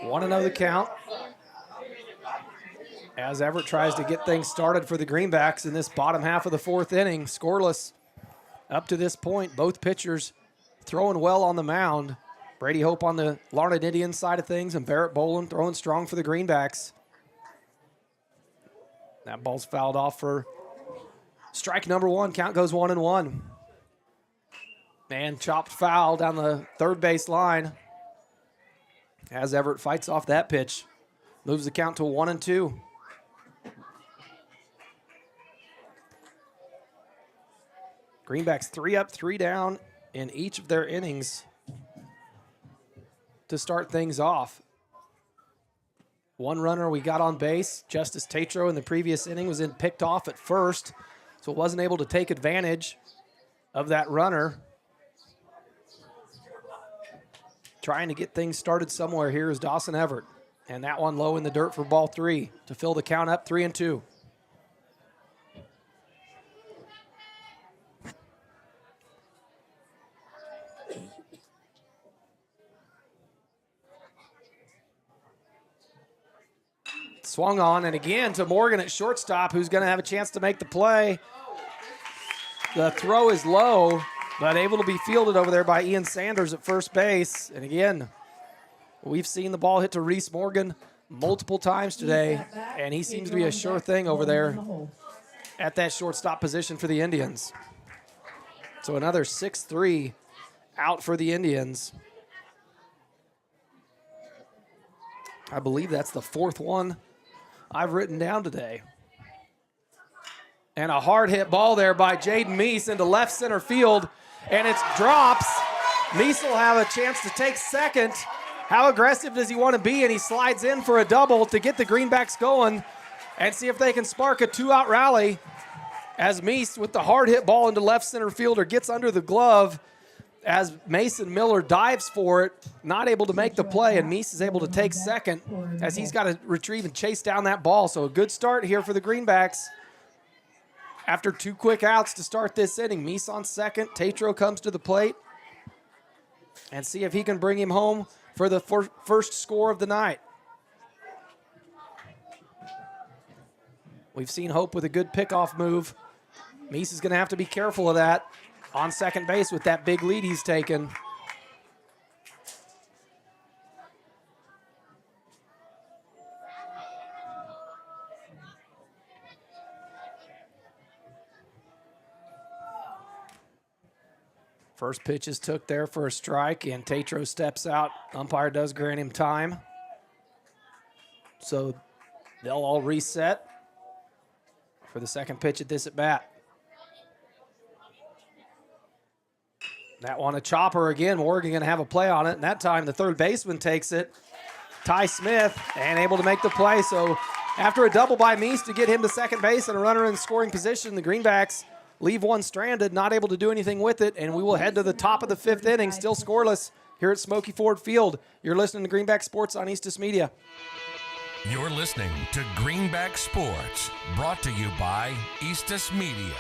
Want to know the count as Everett tries to get things started for the Greenbacks in this bottom half of the 4th inning. Scoreless up to this point. Both pitchers throwing well on the mound. Brady Hope on the Larned Indians side of things, and Barrett Boland throwing strong for the Greenbacks. That ball's fouled off for strike number 1. Count goes 1-1. And chopped foul down the third base line as Everett fights off that pitch. Moves the count to 1-2. Greenbacks 3 up, 3 down in each of their innings to start things off. 1 runner we got on base. Justice Tatro in the previous inning was picked off at first, so wasn't able to take advantage of that runner. Trying to get things started somewhere here is Dawson Everett. And that one low in the dirt for ball 3 to fill the count up 3-2. Swung on, and again to Morgan at shortstop, who's going to have a chance to make the play. The throw is low, but able to be fielded over there by Ian Sanders at first base. And again, we've seen the ball hit to Reese Morgan multiple times today, and he seems to be a sure thing over there at that shortstop position for the Indians. So another 6-3 out for the Indians. I believe that's the 4th one I've written down today. And a hard hit ball there by Jaden Meese into left center field, and it drops. Meese will have a chance to take second. How aggressive does he want to be? And he slides in for a double to get the Greenbacks going and see if they can spark a 2-out rally as Meese with the hard hit ball into left center fielder gets under the glove as Mason Miller dives for it, not able to make the play, and Meese is able to take second as he's got to retrieve and chase down that ball. So a good start here for the Greenbacks. After 2 quick outs to start this inning, Meese on second. Tatro comes to the plate and see if he can bring him home for the first score of the night. We've seen Hope with a good pickoff move. Meese is going to have to be careful of that on second base with that big lead he's taken. First pitch is took there for a strike, and Tatro steps out. Umpire does grant him time. So they'll all reset for the second pitch at this at-bat. That one a chopper again. Morgan going to have a play on it, and that time the third baseman takes it. Ty Smith, and able to make the play. So after a double by Meese to get him to second base and a runner in scoring position, the Greenbacks leave one stranded, not able to do anything with it, and we will head to the top of the 5th inning, still scoreless here at Smoky Ford Field. You're listening to Greenback Sports on Eastus Media. You're listening to Greenback Sports, brought to you by Eastus Media.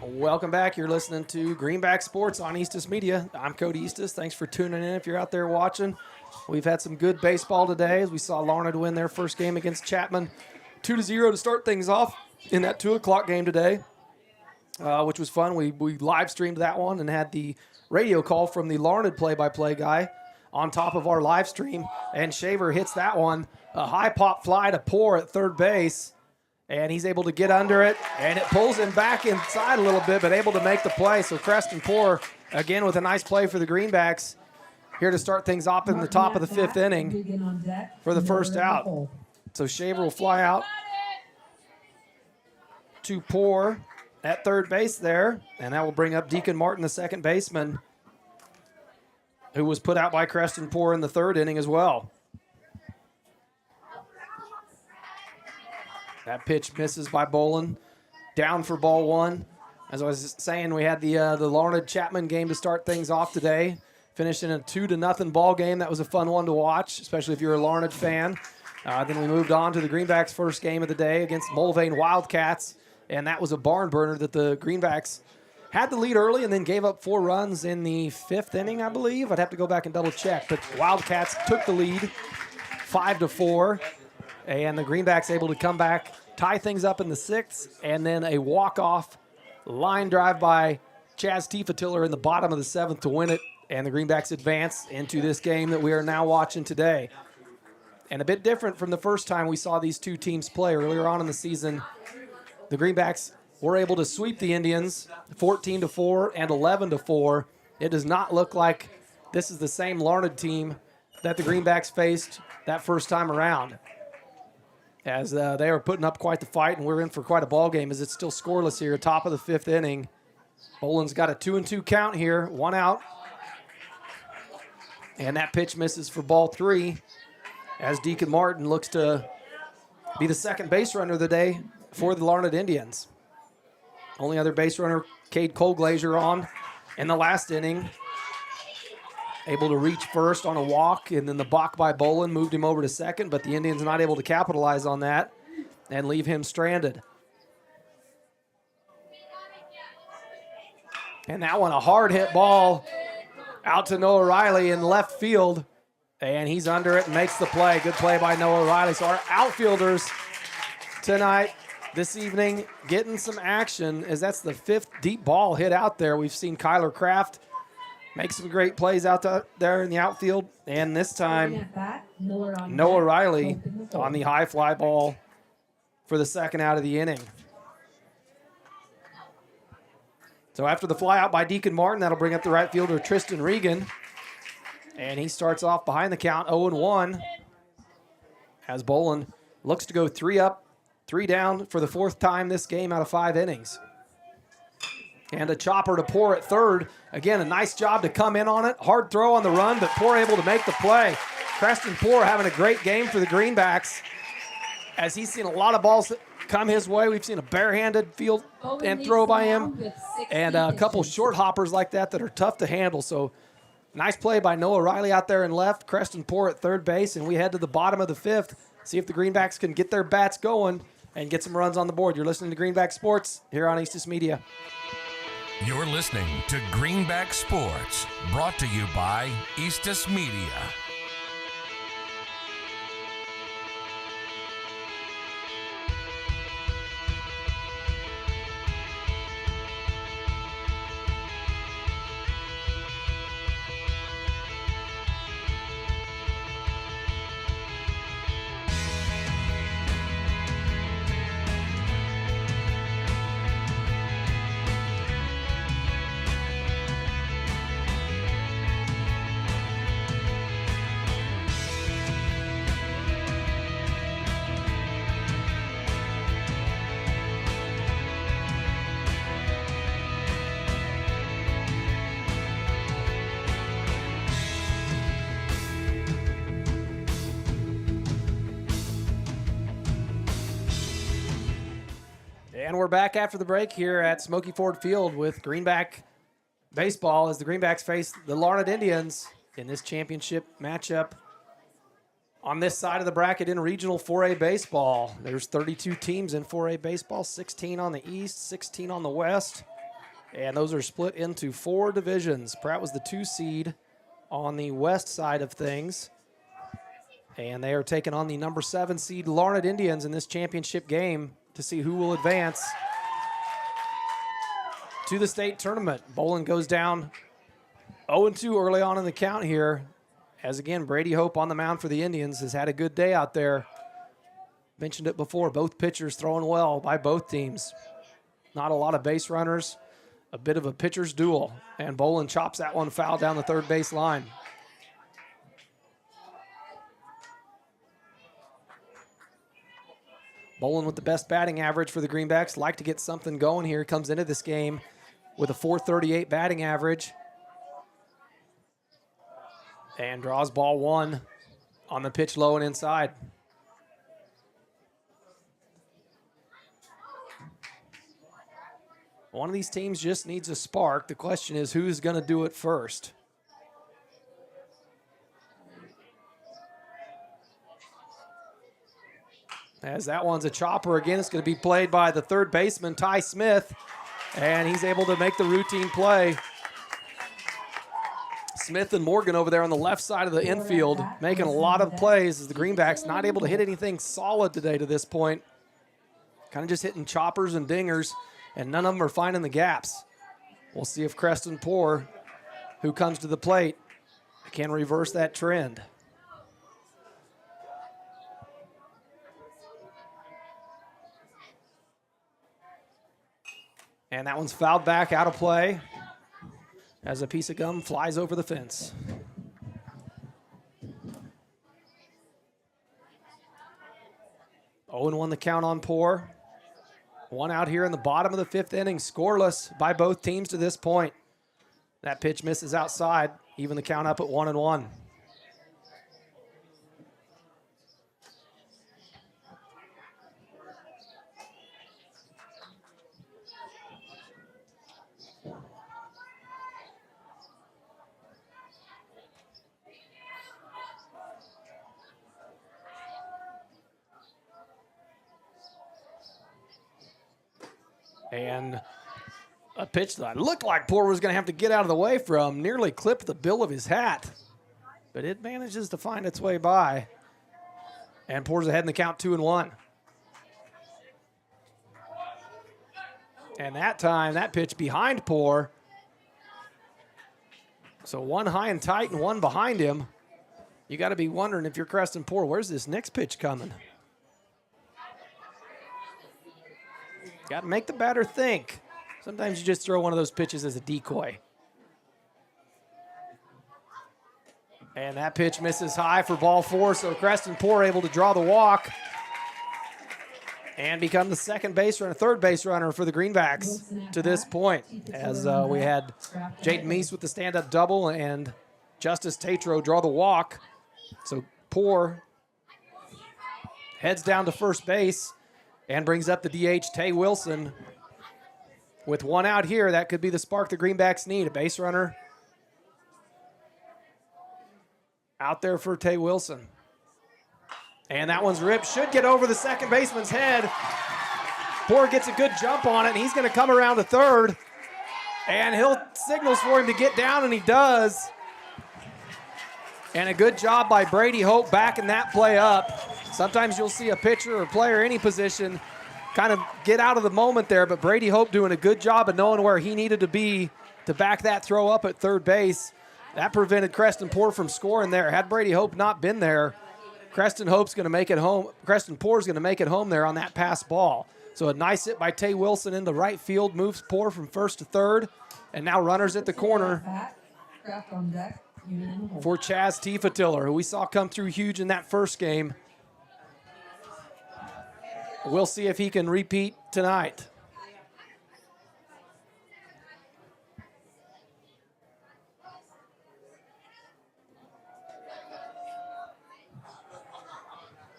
Welcome back. You're listening to Greenback Sports on Eastus Media. I'm Cody Eastus. Thanks for tuning in if you're out there watching. We've had some good baseball today as we saw Larned win their first game against Chapman 2-0 to start things off in that 2 o'clock game today, which was fun. We live streamed that one and had the radio call from the Larned play-by-play guy on top of our live stream, and Shaver hits that one. A high pop fly to Poor at third base. And he's able to get under it, and it pulls him back inside a little bit, but able to make the play. So Creston Poor, again, with a nice play for the Greenbacks, here to start things off in the top of the 5th inning for the first out. So Shaver will fly out to Poor at third base there, and that will bring up Deacon Martin, the second baseman, who was put out by Creston Poor in the 3rd inning as well. That pitch misses by Bolin. Down for ball 1. As I was saying, we had the Larned Chapman game to start things off today. Finished in a 2-0 ball game. That was a fun one to watch, especially if you're a Larned fan. Then we moved on to the Greenbacks' first game of the day against Mulvane Wildcats, and that was a barn burner that the Greenbacks had the lead early and then gave up 4 runs in the 5th inning, I believe. I'd have to go back and double check, but Wildcats took the lead 5-4. And the Greenbacks able to come back, tie things up in the 6th, and then a walk-off line drive by Chaz Tiefetiller in the bottom of the 7th to win it. And the Greenbacks advance into this game that we are now watching today. And a bit different from the first time we saw these two teams play earlier on in the season. The Greenbacks were able to sweep the Indians 14-4 and 11-4. It does not look like this is the same Larned team that the Greenbacks faced that first time around, as they were putting up quite the fight, and we're in for quite a ball game as it's still scoreless here, top of the 5th inning. Boland's got a 2-2 count here, 1 out. And that pitch misses for ball 3. as Deacon Martin looks to be the second base runner of the day for the Larned Indians. Only other base runner, Cade Colglazier, on in the last inning. Able to reach first on a walk, and then the balk by Bolin moved him over to second, but the Indians not able to capitalize on that and leave him stranded. And that one, a hard hit ball out to Noah Riley in left field, and he's under it and makes the play. Good play by Noah Riley. So our outfielders tonight, this evening, getting some action, as that's the 5th deep ball hit out there. We've seen Kyler Kraft make some great plays out there in the outfield, and this time Noah Riley on the high fly ball for the second out of the inning. So after the fly out by Deacon Martin, that'll bring up the right fielder Tristan Regan, and he starts off behind the count 0-1 as Bolin looks to go 3 up, 3 down for the 4th time this game out of 5 innings. And a chopper to Poor at third. Again, a nice job to come in on it. Hard throw on the run, but Poor able to make the play. Preston Poor having a great game for the Greenbacks, as he's seen a lot of balls come his way. We've seen a barehanded field and throw by him, and a couple short hoppers like that are tough to handle. So nice play by Noah Riley out there in left, Preston Poor at third base, and we head to the bottom of the 5th, see if the Greenbacks can get their bats going and get some runs on the board. You're listening to Greenback Sports here on Eastus Media. You're listening to Greenback Sports, brought to you by Eastus Media. And we're back after the break here at Smoky Ford Field with Greenback baseball as the Greenbacks face the Larned Indians in this championship matchup on this side of the bracket in Regional 4A baseball. There's 32 teams in 4A baseball, 16 on the east, 16 on the west, and those are split into 4 divisions. Pratt was the 2 seed on the west side of things, and they are taking on the number 7 seed Larned Indians in this championship game to see who will advance to the state tournament. Bolin goes down 0-2 early on in the count here, as again, Brady Hope on the mound for the Indians has had a good day out there. Mentioned it before, both pitchers throwing well by both teams. Not a lot of base runners, a bit of a pitcher's duel, and Bolin chops that one foul down the third base line. Bolin with the best batting average for the Greenbacks. Like to get something going here. Comes into this game with a .438 batting average. And draws ball 1 on the pitch low and inside. One of these teams just needs a spark. The question is, who's going to do it first? As that one's a chopper again, it's going to be played by the third baseman, Ty Smith, and he's able to make the routine play. Smith and Morgan over there on the left side of the infield making a lot of plays as the Greenbacks not able to hit anything solid today to this point. Kind of just hitting choppers and dingers, and none of them are finding the gaps. We'll see if Creston Poor, who comes to the plate, can reverse that trend. And that one's fouled back out of play as a piece of gum flies over the fence. Oh, and 1 the count on Poor. 1 out here in the bottom of the 5th inning, scoreless by both teams to this point. That pitch misses outside, even the count up at 1-1. And a pitch that looked like Poor was going to have to get out of the way from, nearly clipped the bill of his hat. But it manages to find its way by. And Poor's ahead in the count 2-1. And that time, that pitch behind Poor. So one high and tight and one behind him. You got to be wondering if you're Creston Poor, where's this next pitch coming? Got to make the batter think. Sometimes you just throw one of those pitches as a decoy. And that pitch misses high for ball 4, so Creston Poor able to draw the walk and become the second base runner, third base runner for the Greenbacks to this point. As we had Jaden Meese with the stand-up double and Justice Tatro draw the walk. So Poor heads down to first base and brings up the DH, Tay Wilson. With one out here, that could be the spark the Greenbacks need, a base runner out there for Tay Wilson. And that one's ripped. Should get over the second baseman's head. Poor gets a good jump on it, and he's going to come around to third. And he'll signals for him to get down, and he does. And a good job by Brady Hope backing that play up. Sometimes you'll see a pitcher or player, any position, kind of get out of the moment there, but Brady Hope doing a good job of knowing where he needed to be to back that throw up at third base. That prevented Creston Poor from scoring there. Had Brady Hope not been there, Creston Poor's going to make it home there on that pass ball. So a nice hit by Tay Wilson into right field, moves Poor from first to third, and now runners at the corner for Chaz Tiefetiller, who we saw come through huge in that first game. We'll see if he can repeat tonight.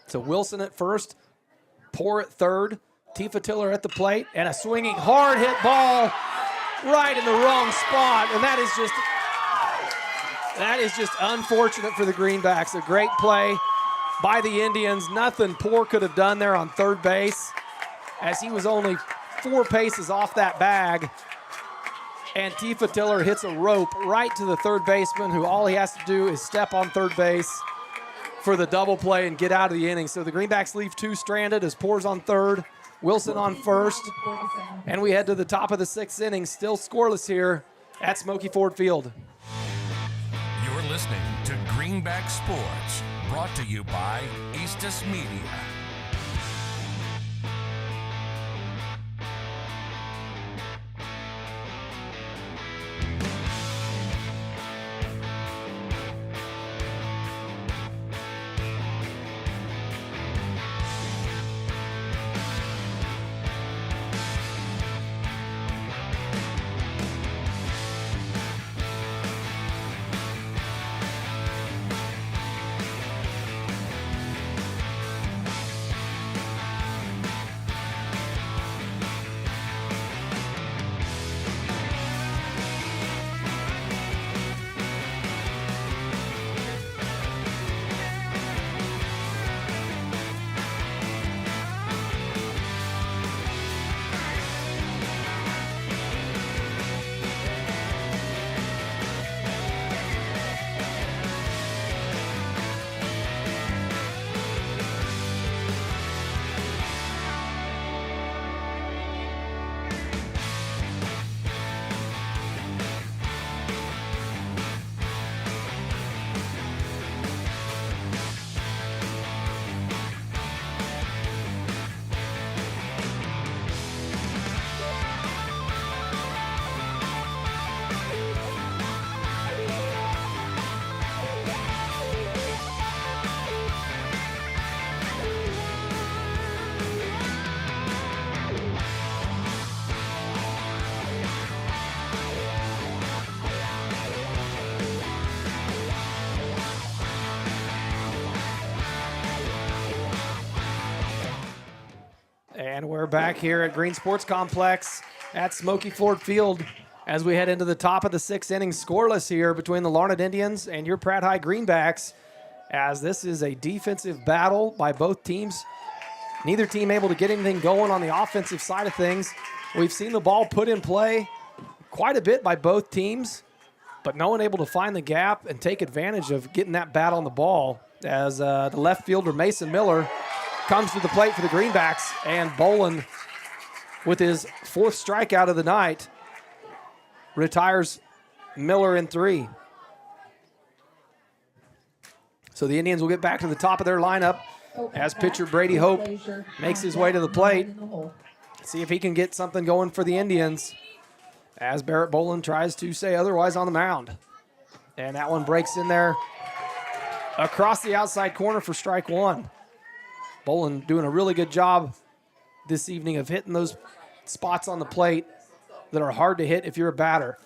So Wilson at first, Poor at third, Tiefetiller at the plate, and a swinging hard hit ball right in the wrong spot. And that is just unfortunate for the Greenbacks. A great play by the Indians. Nothing Poor could have done there on third base, as he was only 4 paces off that bag. And Tiefetiller hits a rope right to the third baseman, who all he has to do is step on third base for the double play and get out of the inning. So the Greenbacks leave 2 stranded as Poor's on third, Wilson on first. And we head to the top of the 6th inning, still scoreless here at Smoky Ford Field. You're listening to Greenback Sports, brought to you by Eastus Media. And we're back here at Green Sports Complex at Smoky Ford Field as we head into the top of the 6th inning, scoreless here between the Larned Indians and your Pratt High Greenbacks, as this is a defensive battle by both teams. Neither team able to get anything going on the offensive side of things. We've seen the ball put in play quite a bit by both teams, but no one able to find the gap and take advantage of getting that bat on the ball as the left fielder, Mason Miller, comes to the plate for the Greenbacks, and Bolin, with his 4th strikeout of the night, retires Miller in 3. So the Indians will get back to the top of their lineup as pitcher Brady Hope makes his way to the plate. See if he can get something going for the Indians as Barrett Bolin tries to say otherwise on the mound. And that one breaks in there across the outside corner for strike 1. Bolin doing a really good job this evening of hitting those spots on the plate that are hard to hit if you're a batter.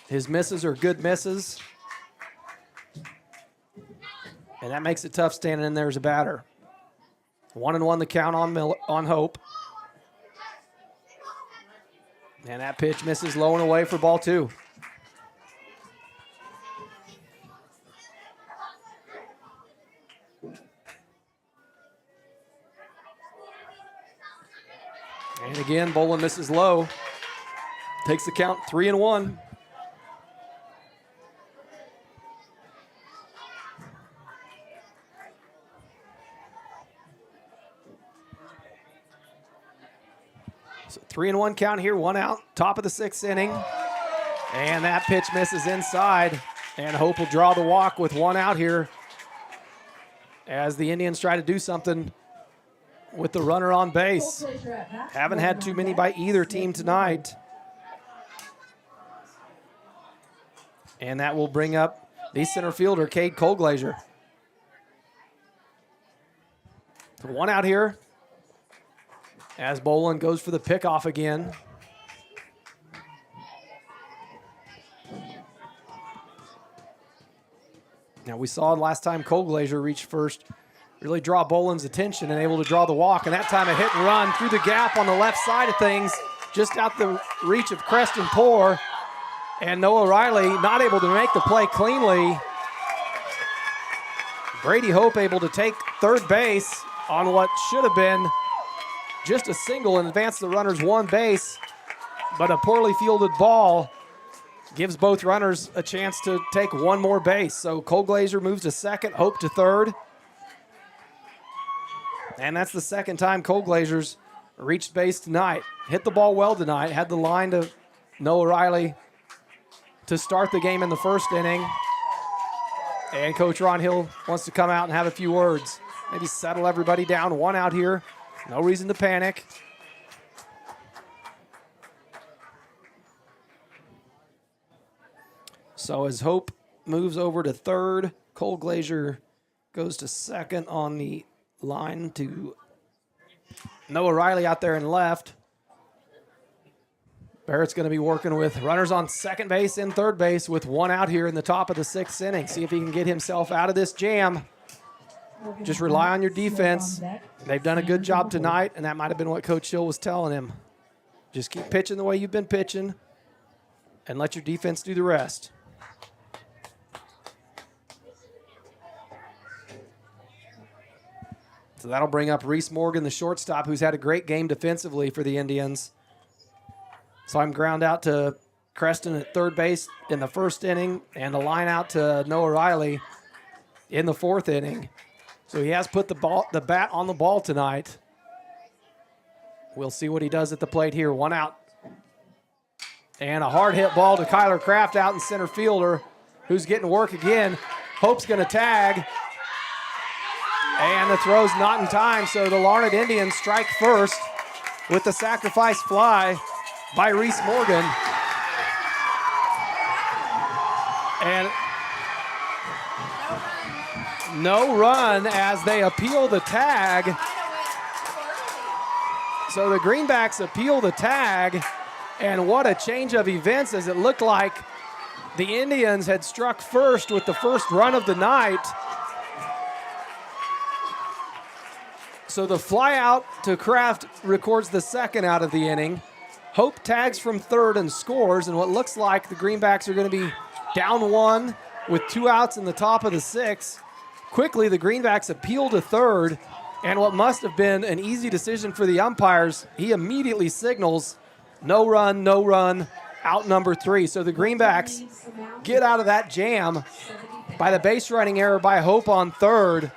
His misses are good misses, and that makes it tough standing in there as a batter. 1-1 the count on Hope. And that pitch misses low and away for ball 2. And again, Bolin misses low. Takes the count 3-1. So 3-1 count here, 1 out, top of the 6th inning. And that pitch misses inside. And Hope will draw the walk with 1 out here as the Indians try to do something with the runner on base. Haven't had too many by either team tonight. And that will bring up the center fielder, Cade Colglazier. So 1 out here as Bolin goes for the pickoff again. Now we saw last time Colglazier reached first, really draw Bolin's attention and able to draw the walk. And that time a hit and run through the gap on the left side of things, just out the reach of Creston Poor. And Noah Riley not able to make the play cleanly. Brady Hope able to take third base on what should have been just a single and advance the runners 1 base. But a poorly fielded ball gives both runners a chance to take 1 more base. So Colglazier moves to second, Hope to third. And that's the second time Colglazier's reached base tonight. Hit the ball well tonight. Had the line to Noah Riley to start the game in the 1st inning. And Coach Ron Hill wants to come out and have a few words. Maybe settle everybody down. 1 out here. No reason to panic. So as Hope moves over to third, Colglazier goes to second on the line to Noah Riley out there in left. Barrett's going to be working with runners on second base and third base with 1 out here in the top of the 6th inning. See if he can get himself out of this jam. Just rely on your defense. They've done a good job tonight, and that might have been what Coach Hill was telling him. Just keep pitching the way you've been pitching and let your defense do the rest. So that'll bring up Reese Morgan, the shortstop, who's had a great game defensively for the Indians. So I'm ground out to Creston at third base in the 1st inning and a line out to Noah Riley in the 4th inning. So he has put the bat on the ball tonight. We'll see what he does at the plate here. 1 out. And a hard hit ball to Kyler Kraft out in center fielder, who's getting work again. Hope's going to tag. And the throw's not in time, so the Larned Indians strike first with the sacrifice fly by Reese Morgan. And no run as they appeal the tag. So the Greenbacks appeal the tag, and what a change of events, as it looked like the Indians had struck first with the first run of the night. So the fly out to Kraft records the 2nd out of the inning. Hope tags from third and scores, and what looks like the Greenbacks are going to be down 1 with 2 outs in the top of the 6th. Quickly, the Greenbacks appeal to third, And what must have been an easy decision for the umpires, he immediately signals no run, out number 3. So the Greenbacks get out of that jam by the base running error by Hope on third.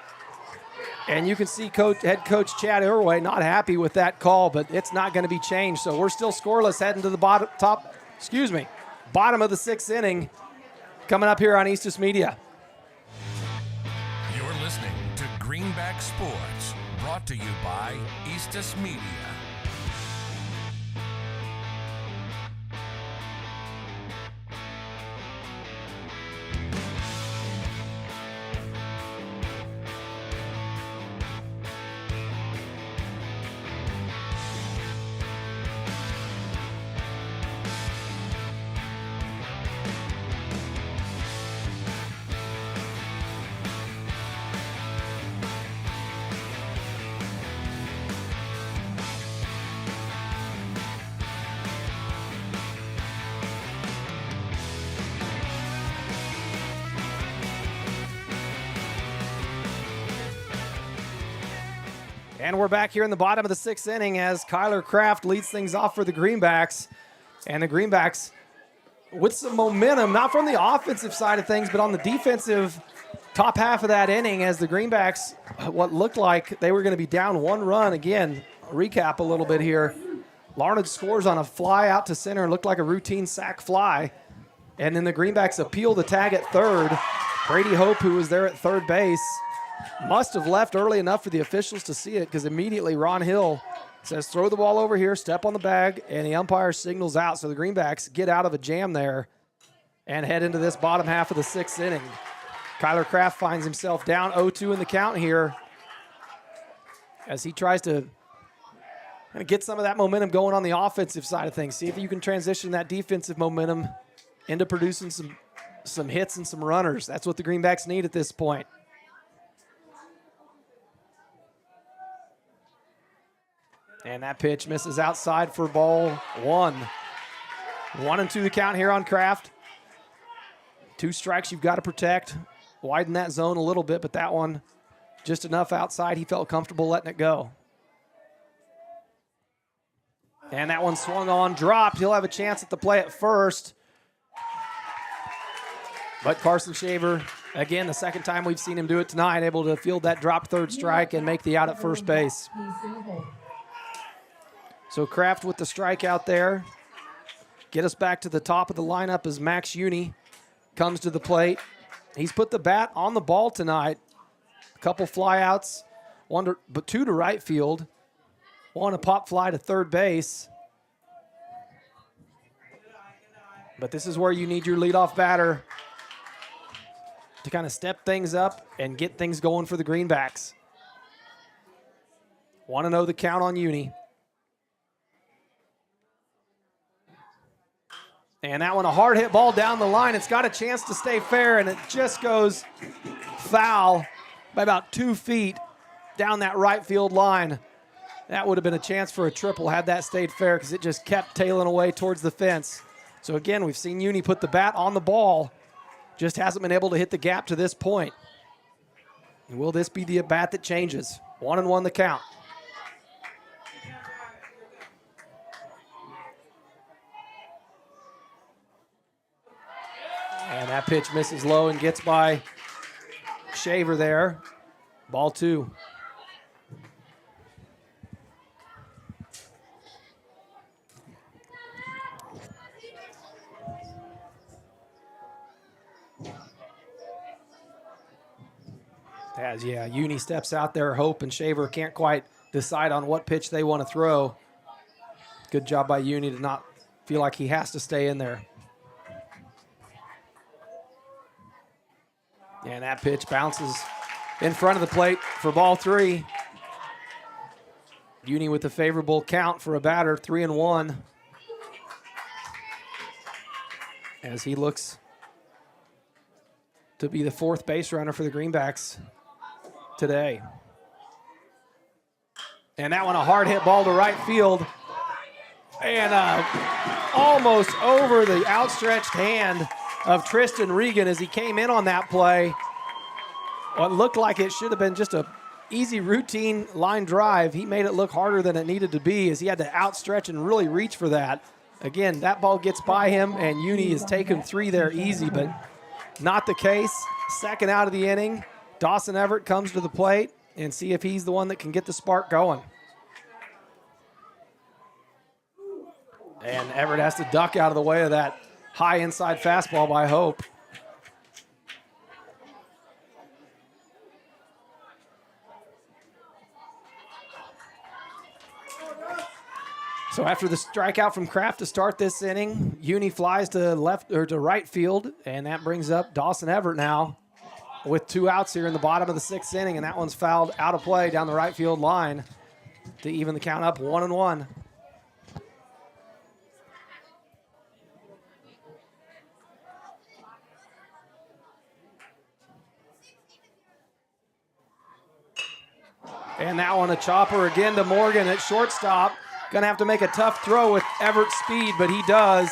And you can see head coach Chad Irway not happy with that call, but it's not going to be changed. So we're still scoreless heading to the bottom of the 6th inning coming up here on Eastus Media. You're listening to Greenback Sports, brought to you by Eastus Media. And we're back here in the bottom of the 6th inning as Kyler Kraft leads things off for the Greenbacks. And the Greenbacks with some momentum, not from the offensive side of things, but on the defensive top half of that inning as the Greenbacks, what looked like they were going to be down 1 run. Again, recap a little bit here. Larned scores on a fly out to center, looked like a routine sac fly. And then the Greenbacks appeal the tag at third. Brady Hope, who was there at third base, must have left early enough for the officials to see it, because immediately Ron Hill says, throw the ball over here, step on the bag, and the umpire signals out. So the Greenbacks get out of a jam there and head into this bottom half of the 6th inning. Kyler Kraft finds himself down 0-2 in the count here as he tries to kind of get some of that momentum going on the offensive side of things. See if you can transition that defensive momentum into producing some hits and some runners. That's what the Greenbacks need at this point. And that pitch misses outside for ball 1. 1-2 the count here on Kraft. 2 strikes you've got to protect. Widen that zone a little bit, but that one just enough outside. He felt comfortable letting it go. And that one swung on, dropped. He'll have a chance at the play at first. But Carson Shaver, again, the second time we've seen him do it tonight, able to field that dropped third strike and make the out at first base. So Kraft with the strikeout there. Get us back to the top of the lineup as Max Uni comes to the plate. He's put the bat on the ball tonight. A couple flyouts, but 2 to right field. 1 a pop fly to third base. But this is where you need your leadoff batter to kind of step things up and get things going for the Greenbacks. 1-0 the count on Uni. And that one, a hard hit ball down the line. It's got a chance to stay fair, and it just goes foul by about 2 feet down that right field line. That would have been a chance for a triple had that stayed fair, because it just kept tailing away towards the fence. So again, we've seen Uni put the bat on the ball, just hasn't been able to hit the gap to this point. And will this be the at-bat that changes? 1-1 the count. And that pitch misses low and gets by Shaver there. Ball 2. Uni steps out there. Hope and Shaver can't quite decide on what pitch they want to throw. Good job by Uni to not feel like he has to stay in there. And that pitch bounces in front of the plate for ball 3. Uni with a favorable count for a batter, 3-1. As he looks to be the 4th base runner for the Greenbacks today. And that one, a hard hit ball to right field. And almost over the outstretched hand of Tristan Regan as he came in on that play. What looked like it should have been just a easy routine line drive, he made it look harder than it needed to be as he had to outstretch and really reach for that. Again, that ball gets by him, and Uni has taken 3 there easy, but not the case. Second out of the inning, Dawson Everett comes to the plate and see if he's the one that can get the spark going. And Everett has to duck out of the way of that high inside fastball by Hope. So after the strikeout from Kraft to start this inning, Uni flies to left or to right field, and that brings up Dawson Everett now with 2 outs here in the bottom of the 6th inning, and that one's fouled out of play down the right field line to even the count up 1-1. And that one a chopper again to Morgan at shortstop. Gonna have to make a tough throw with Everett's speed, but he does.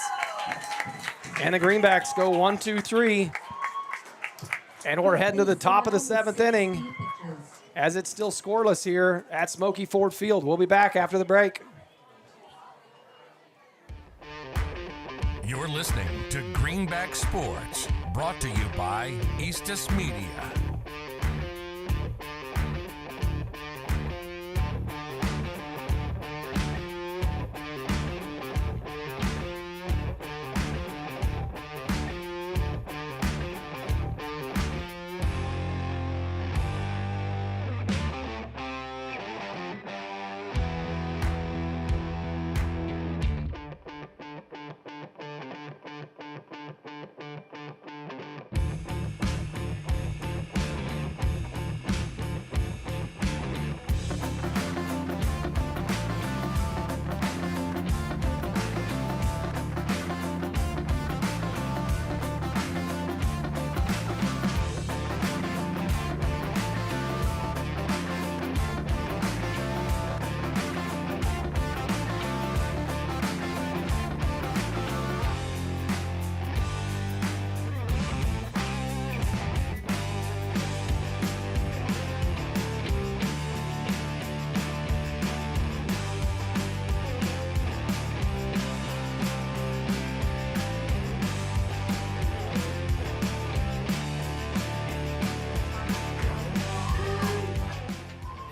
And the Greenbacks go 1-2-3. And we're heading to the top of the 7th inning as it's still scoreless here at Smoky Ford Field. We'll be back after the break. You're listening to Greenback Sports, brought to you by Eastus Media.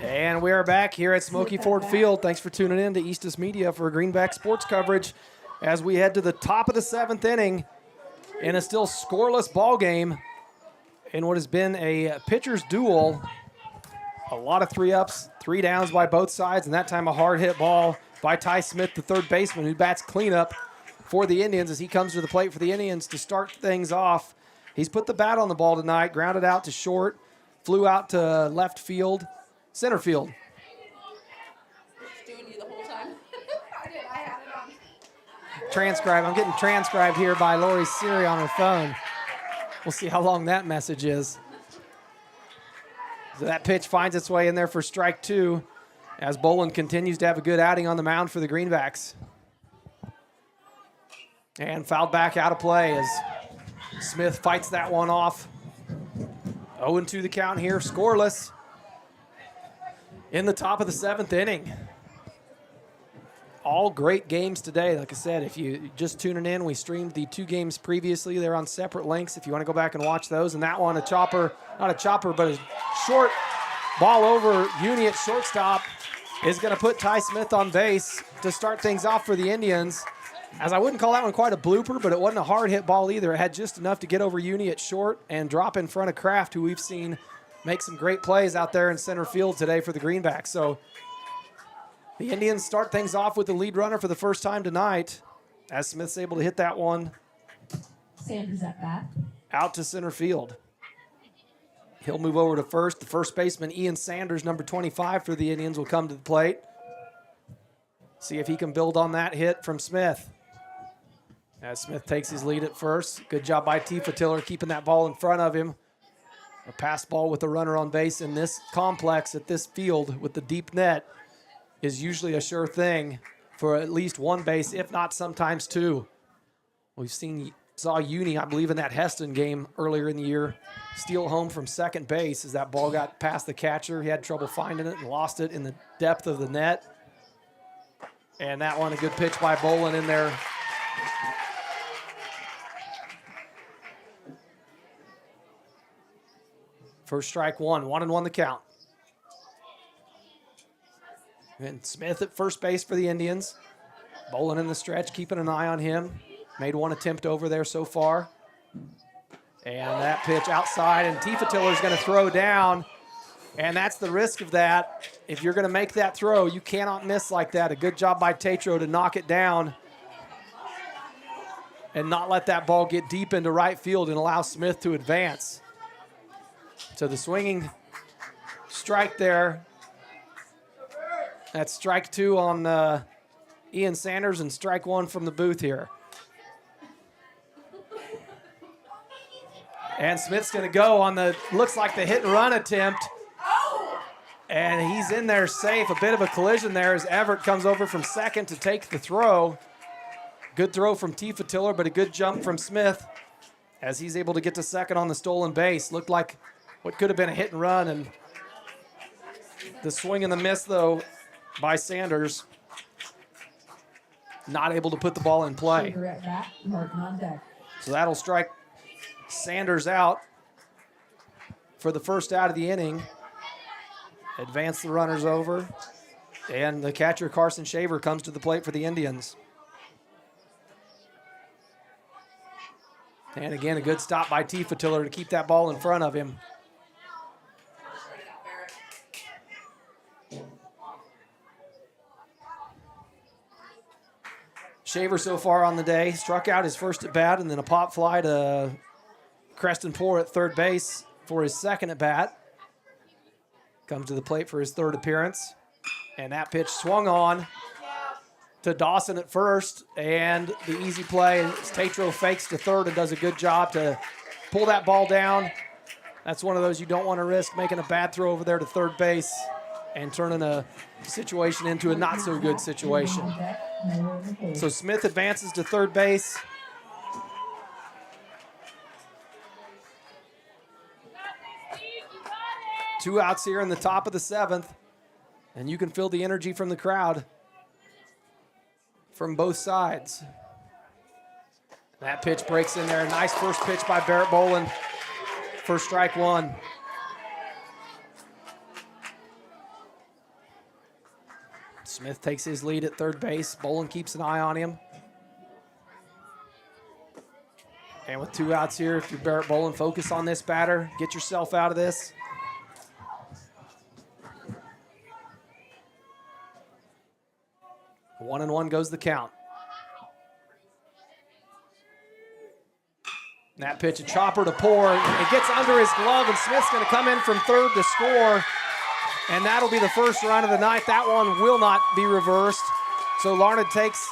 And we are back here at Smoky Ford Field. Thanks for tuning in to Eastus Media for Greenback sports coverage as we head to the top of the 7th inning in a still scoreless ball game in what has been a pitcher's duel. A lot of 3-ups, 3 downs by both sides, and that time a hard hit ball by Ty Smith, the third baseman, who bats cleanup for the Indians as he comes to the plate for the Indians to start things off. He's put the bat on the ball tonight, grounded out to short, flew out to left field, center field. Doing you the whole time. I had it on. I'm getting transcribed here by Lori Siri on her phone. We'll see how long that message is. So that pitch finds its way in there for strike 2 as Boland continues to have a good outing on the mound for the Greenbacks. And fouled back out of play as Smith fights that one off. 0-2 the count here, scoreless in the top of the 7th inning. All great games today. Like I said, if you just tuning in, we streamed the 2 games previously. They're on separate links if you want to go back and watch those. And that one, a chopper, not a chopper, but a short ball over Uni at shortstop is going to put Ty Smith on base to start things off for the Indians. As I wouldn't call that one quite a blooper, but it wasn't a hard hit ball either. It had just enough to get over Uni at short and drop in front of Kraft, who we've seen make some great plays out there in center field today for the Greenbacks. So the Indians start things off with the lead runner for the first time tonight as Smith's able to hit that one Sanders at bat. out to center field. He'll move over to first. The first baseman, Ian Sanders, number 25 for the Indians, will come to the plate. See if he can build on that hit from Smith. As Smith takes his lead at first. Good job by Tifa Tiller keeping that ball in front of him. A pass ball with a runner on base in this complex at this field with the deep net is usually a sure thing for at least one base, if not sometimes 2. We've seen saw Uni, I believe, in that Heston game earlier in the year, steal home from second base as that ball got past the catcher. He had trouble finding it and lost it in the depth of the net. And that one, a good pitch by Bolin in there. First strike one, 1-1 the count. And Smith at first base for the Indians. Bolin in the stretch, keeping an eye on him. Made one attempt over there so far. And that pitch outside, and Tifa Tiller's going to throw down. And that's the risk of that. If you're going to make that throw, you cannot miss like that. A good job by Tatro to knock it down and not let that ball get deep into right field and allow Smith to advance. So the swinging strike there. That's strike two on Ian Sanders and strike one from the booth here. And Smith's going to go on the, looks like the hit and run attempt. And he's in there safe. A bit of a collision there as Everett comes over from second to take the throw. Good throw from Tifa Tiller, but a good jump from Smith as he's able to get to second on the stolen base. Looked like what could have been a hit and run, and the swing and the miss, though, by Sanders. Not able to put the ball in play. Shaver at bat, Martin on deck. So that'll strike Sanders out for the first out of the inning. Advance the runners over. And the catcher, Carson Shaver, comes to the plate for the Indians. And again, a good stop by Tifa Tiller to keep that ball in front of him. Shaver so far on the day, struck out his first at bat, and then a pop fly to Creston Poor at third base for his second at bat. Comes to the plate for his third appearance. And that pitch swung on to Dawson at first, and the easy play is Tatro fakes to third and does a good job to pull that ball down. That's one of those you don't want to risk, making a bad throw over there to third base and turning a situation into a not so good situation. So Smith advances to third base. Two outs here in the top of the seventh, and you can feel the energy from the crowd from both sides. That pitch breaks in there. Nice first pitch by Barrett Bolin for strike one. Smith takes his lead at third base. Bolin keeps an eye on him. And with two outs here, if you're Barrett Bolin, focus on this batter. Get yourself out of this. One and one goes the count. That pitch, a chopper to Poor. It gets under his glove, and Smith's going to come in from third to score. And that'll be the first run of the night. That one will not be reversed. So Larned takes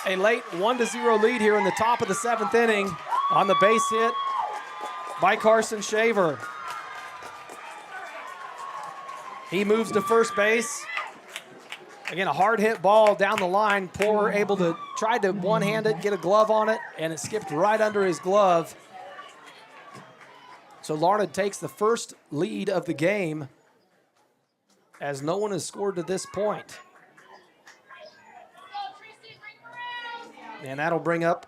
a late 1-0 lead here in the top of the seventh inning on the base hit by Carson Shaver. He moves to first base. Again, a hard hit ball down the line. Poor able to try to one-hand it, get a glove on it, and it skipped right under his glove. So Larned takes the first lead of the game as no one has scored to this point. And that'll bring up,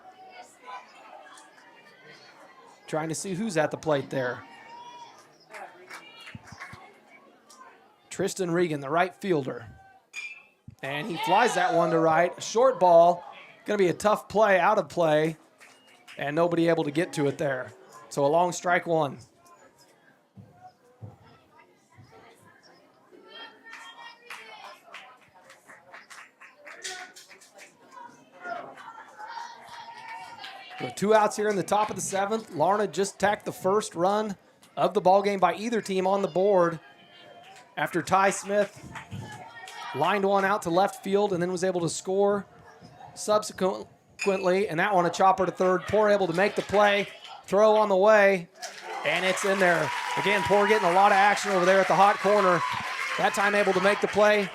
trying to see who's at the plate there. Tristan Regan, the right fielder. And he flies that one to right. Short ball, going to be a tough play, out of play, and nobody able to get to it there. So a long strike one. With two outs here in the top of the seventh, Larned just tacked the first run of the ballgame by either team on the board after Ty Smith lined one out to left field and then was able to score subsequently. And that one, a chopper to third. Poor able to make the play, throw on the way, and it's in there. Again, Poor getting a lot of action over there at the hot corner. That time able to make the play.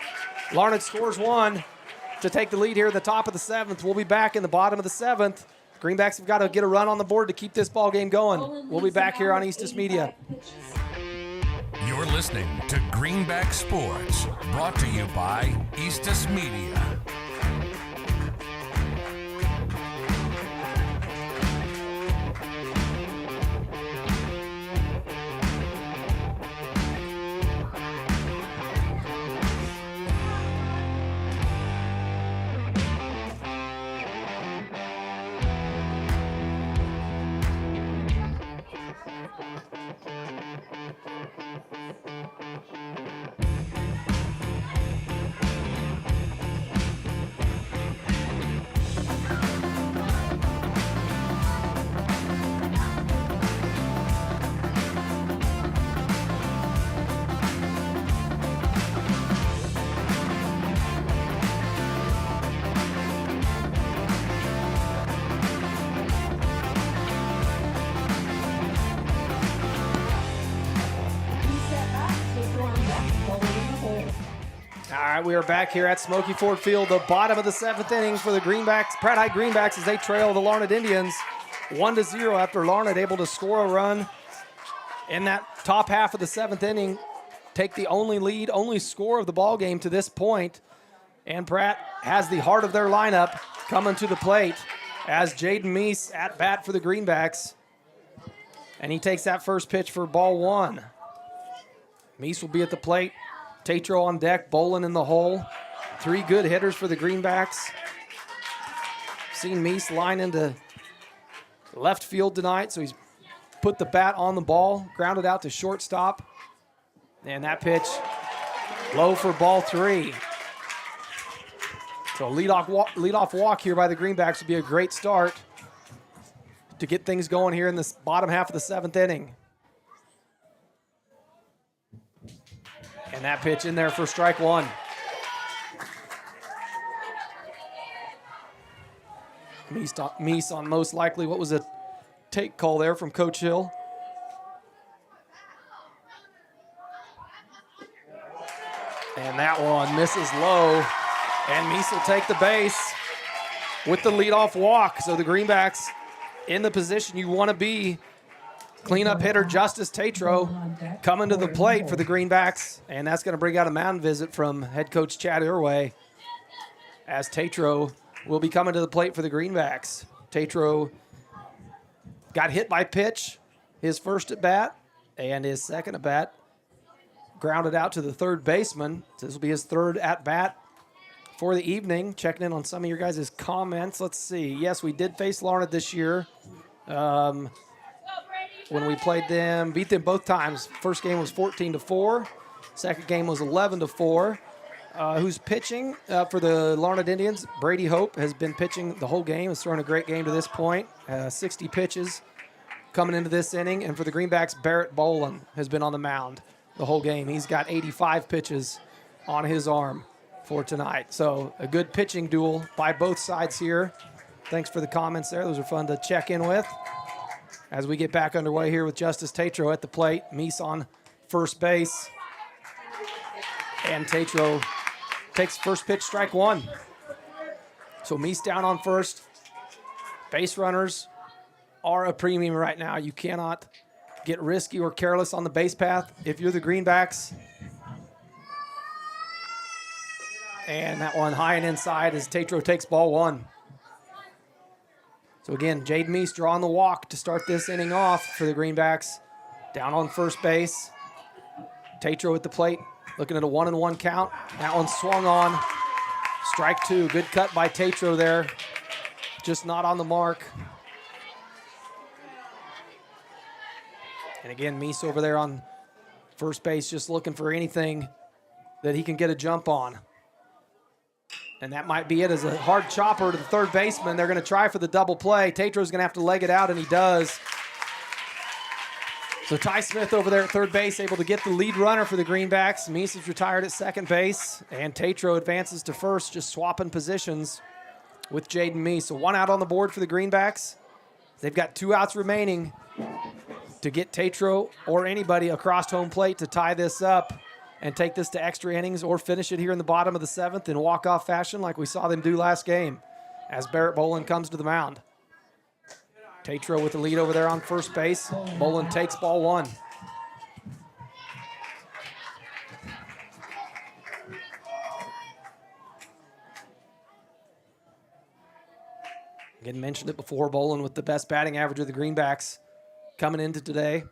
Larned scores one to take the lead here at the top of the seventh. We'll be back in the bottom of the seventh Greenbacks have got to get a run on the board to keep this ball game going. We'll be back here on Eastus Media. You're listening to Greenback Sports, brought to you by Eastus Media. All right, we are back here at Smoky Ford Field, the bottom of the 7th inning for the Greenbacks, Pratt High Greenbacks, as they trail the Larned Indians 1-0 after Larned able to score a run in that top half of the 7th inning, take the only lead, only score of the ball game to this point. And Pratt has the heart of their lineup coming to the plate as Jaden Meese at bat for the Greenbacks. And he takes that first pitch for ball 1. Meese will be at the plate. Tatro on deck, Bolin in the hole. 3 good hitters for the Greenbacks. Seen Meese line into left field tonight, so he's put the bat on the ball, grounded out to shortstop. And that pitch low for ball 3. So a leadoff walk here by the Greenbacks would be a great start to get things going here in this bottom half of the 7th inning. And that pitch in there for strike 1. Meese on most likely. What was a take call there from Coach Hill? And that one misses low. And Meese will take the base with the leadoff walk. So the Greenbacks in the position you want to be. Cleanup hitter Justice Tatro coming to the plate for the Greenbacks, and that's going to bring out a mound visit from head coach Chad Irway as Tatro will be coming to the plate for the Greenbacks. Tatro got hit by pitch his first at bat, and his second at bat grounded out to the third baseman. This will be his third at bat for the evening. Checking in on some of your guys' comments. Let's see. Yes, we did face Larned this year. When we played them, beat them both times. First game was 14-4. Second game was 11-4. Who's pitching for the Larned Indians? Brady Hope has been pitching the whole game. Has thrown a great game to this point. 60 pitches coming into this inning. And for the Greenbacks, Barrett Bolin has been on the mound the whole game. He's got 85 pitches on his arm for tonight. So a good pitching duel by both sides here. Thanks for the comments there. Those are fun to check in with. As we get back underway here with Justice Tatro at the plate. Meese on first base. And Tatro takes first pitch, strike 1. So Meese down on first. Base runners are a premium right now. You cannot get risky or careless on the base path if you're the Greenbacks. And that one high and inside as Tatro takes ball 1. So again, Jade Meese drawing the walk to start this inning off for the Greenbacks. Down on first base. Tatro at the plate, looking at a 1-1 count. That one swung on. Strike 2. Good cut by Tatro there. Just not on the mark. And again, Meese over there on first base, just looking for anything that he can get a jump on. And that might be it as a hard chopper to the third baseman. They're going to try for the double play. Tatro's going to have to leg it out, and he does. So Ty Smith over there at third base, able to get the lead runner for the Greenbacks. Meese is retired at second base, and Tatro advances to first, just swapping positions with Jaden Meese. So 1 out on the board for the Greenbacks. They've got 2 outs remaining to get Tatro or anybody across home plate to tie this up and take this to extra innings or finish it here in the bottom of the 7th in walk-off fashion like we saw them do last game as Barrett Bolin comes to the mound. Tatro with the lead over there on first base. Bolin takes ball one. Again, mentioned it before, Bolin with the best batting average of the Greenbacks coming into today.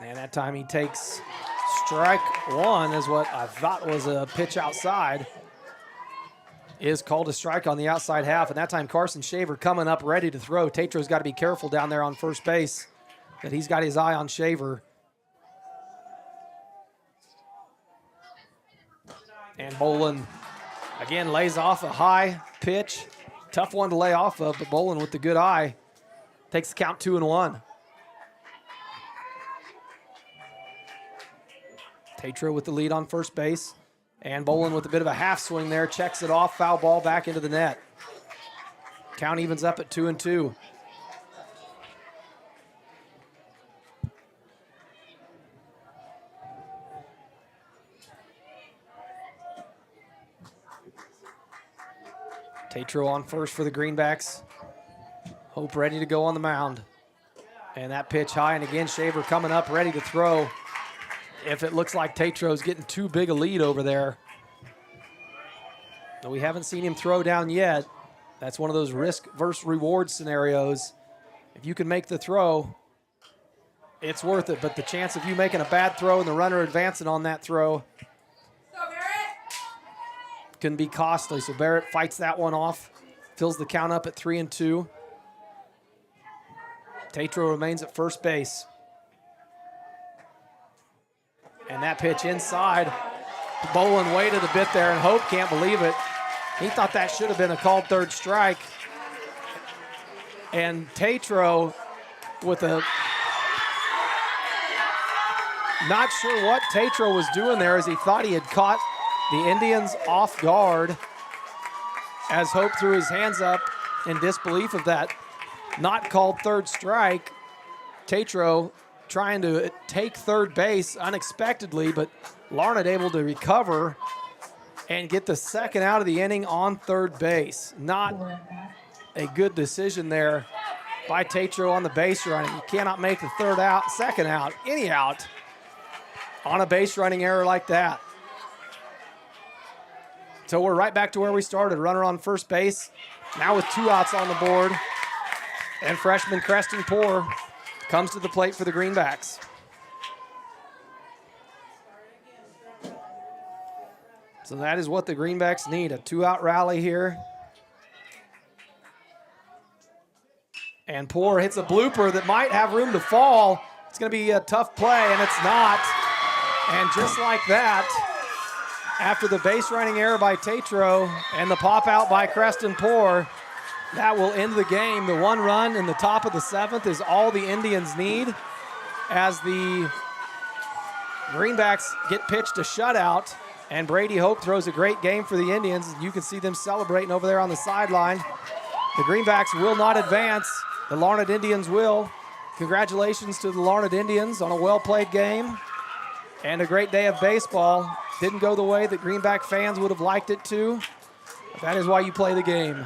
And that time he takes strike one, is what I thought was a pitch outside. Is called a strike on the outside half, and that time Carson Shaver coming up ready to throw. Tatro's got to be careful down there on first base, that he's got his eye on Shaver. And Bolin again lays off a high pitch. Tough one to lay off of, but Bolin with the good eye takes the count 2-1. Tatro with the lead on first base. And Bolin with a bit of a half swing there, checks it off, foul ball back into the net. Count evens up at 2-2. Tatro on first for the Greenbacks. Hope ready to go on the mound. And that pitch high, and again, Shaver coming up ready to throw. If it looks like Tatro's getting too big a lead over there. But we haven't seen him throw down yet. That's one of those risk versus reward scenarios. If you can make the throw, it's worth it. But the chance of you making a bad throw and the runner advancing on that throw can be costly. So Barrett fights that one off, fills the count up at 3-2. Tatro remains at first base. And that pitch inside. Bolin waited a bit there, and Hope can't believe it. He thought that should have been a called third strike. And Tatro with a... Not sure what Tatro was doing there, as he thought he had caught the Indians off guard, as Hope threw his hands up in disbelief of that not called third strike. Tatro trying to take third base unexpectedly, but Larned able to recover and get the second out of the inning on third base. Not a good decision there by Tatro on the base running. You cannot make the third out, second out, any out on a base running error like that. So we're right back to where we started. Runner on first base, now with 2 outs on the board. And freshman Creston Poor comes to the plate for the Greenbacks. So that is what the Greenbacks need, a 2-out rally here. And Poor hits a blooper that might have room to fall. It's going to be a tough play, and it's not. And just like that, after the base running error by Tatro and the pop out by Creston Poor, that will end the game. The 1 run in the top of the 7th is all the Indians need, as the Greenbacks get pitched a shutout, and Brady Hope throws a great game for the Indians. You can see them celebrating over there on the sideline. The Greenbacks will not advance. The Larned Indians will. Congratulations to the Larned Indians on a well-played game and a great day of baseball. Didn't go the way that Greenback fans would have liked it to, but that is why you play the game.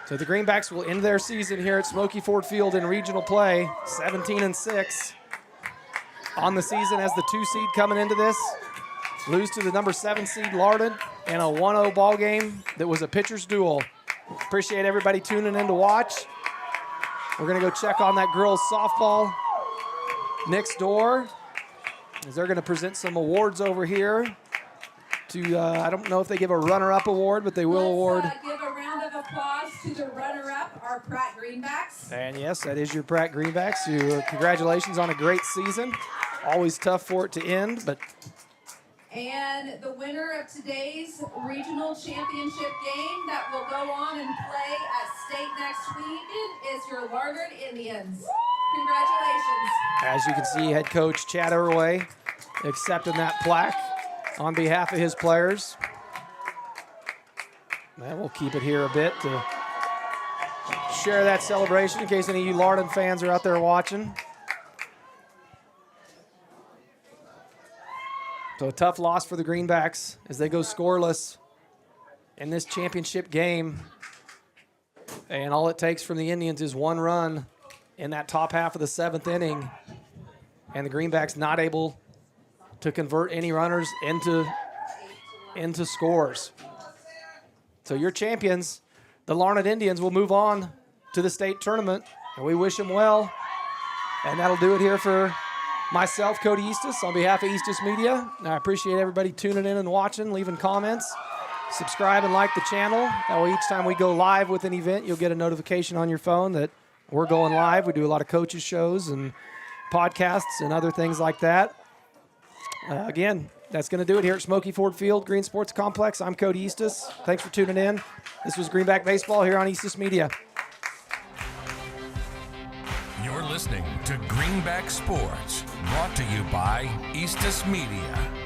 So the Greenbacks will end their season here at Smoky Ford Field in regional play, 17-6 on the season as the 2 seed coming into this. Lose to the number 7 seed Larned in a 1-0 ball game that was a pitcher's duel. Appreciate everybody tuning in to watch. We're gonna go check on that girls softball next door, as they're gonna present some awards over here to, I don't know if they give a runner-up award, but they will award. Give a round of applause to the runner-up, our Pratt Greenbacks. And yes, that is your Pratt Greenbacks. Congratulations on a great season. Always tough for it to end, but. And the winner of today's regional championship game that will go on and play at state next week is your Larned Indians. Congratulations. As you can see, head coach Chad Irway accepting that plaque on behalf of his players. And we'll keep it here a bit to share that celebration in case any of you Larned fans are out there watching. So a tough loss for the Greenbacks as they go scoreless in this championship game. And all it takes from the Indians is one run in that top half of the 7th inning. And the Greenbacks not able to convert any runners into scores. So your champions, the Larned Indians, will move on to the state tournament, and we wish them well. And that'll do it here for myself, Cody Eastis, on behalf of Eastis Media. And I appreciate everybody tuning in and watching, leaving comments. Subscribe and like the channel. That way each time we go live with an event, you'll get a notification on your phone that we're going live. We do a lot of coaches shows and podcasts and other things like that. Again, that's going to do it here at Smoky Ford Field, Green Sports Complex. I'm Cody Eastis. Thanks for tuning in. This was Greenback Baseball here on Eastis Media. You're listening to Greenback Sports, brought to you by Eastis Media.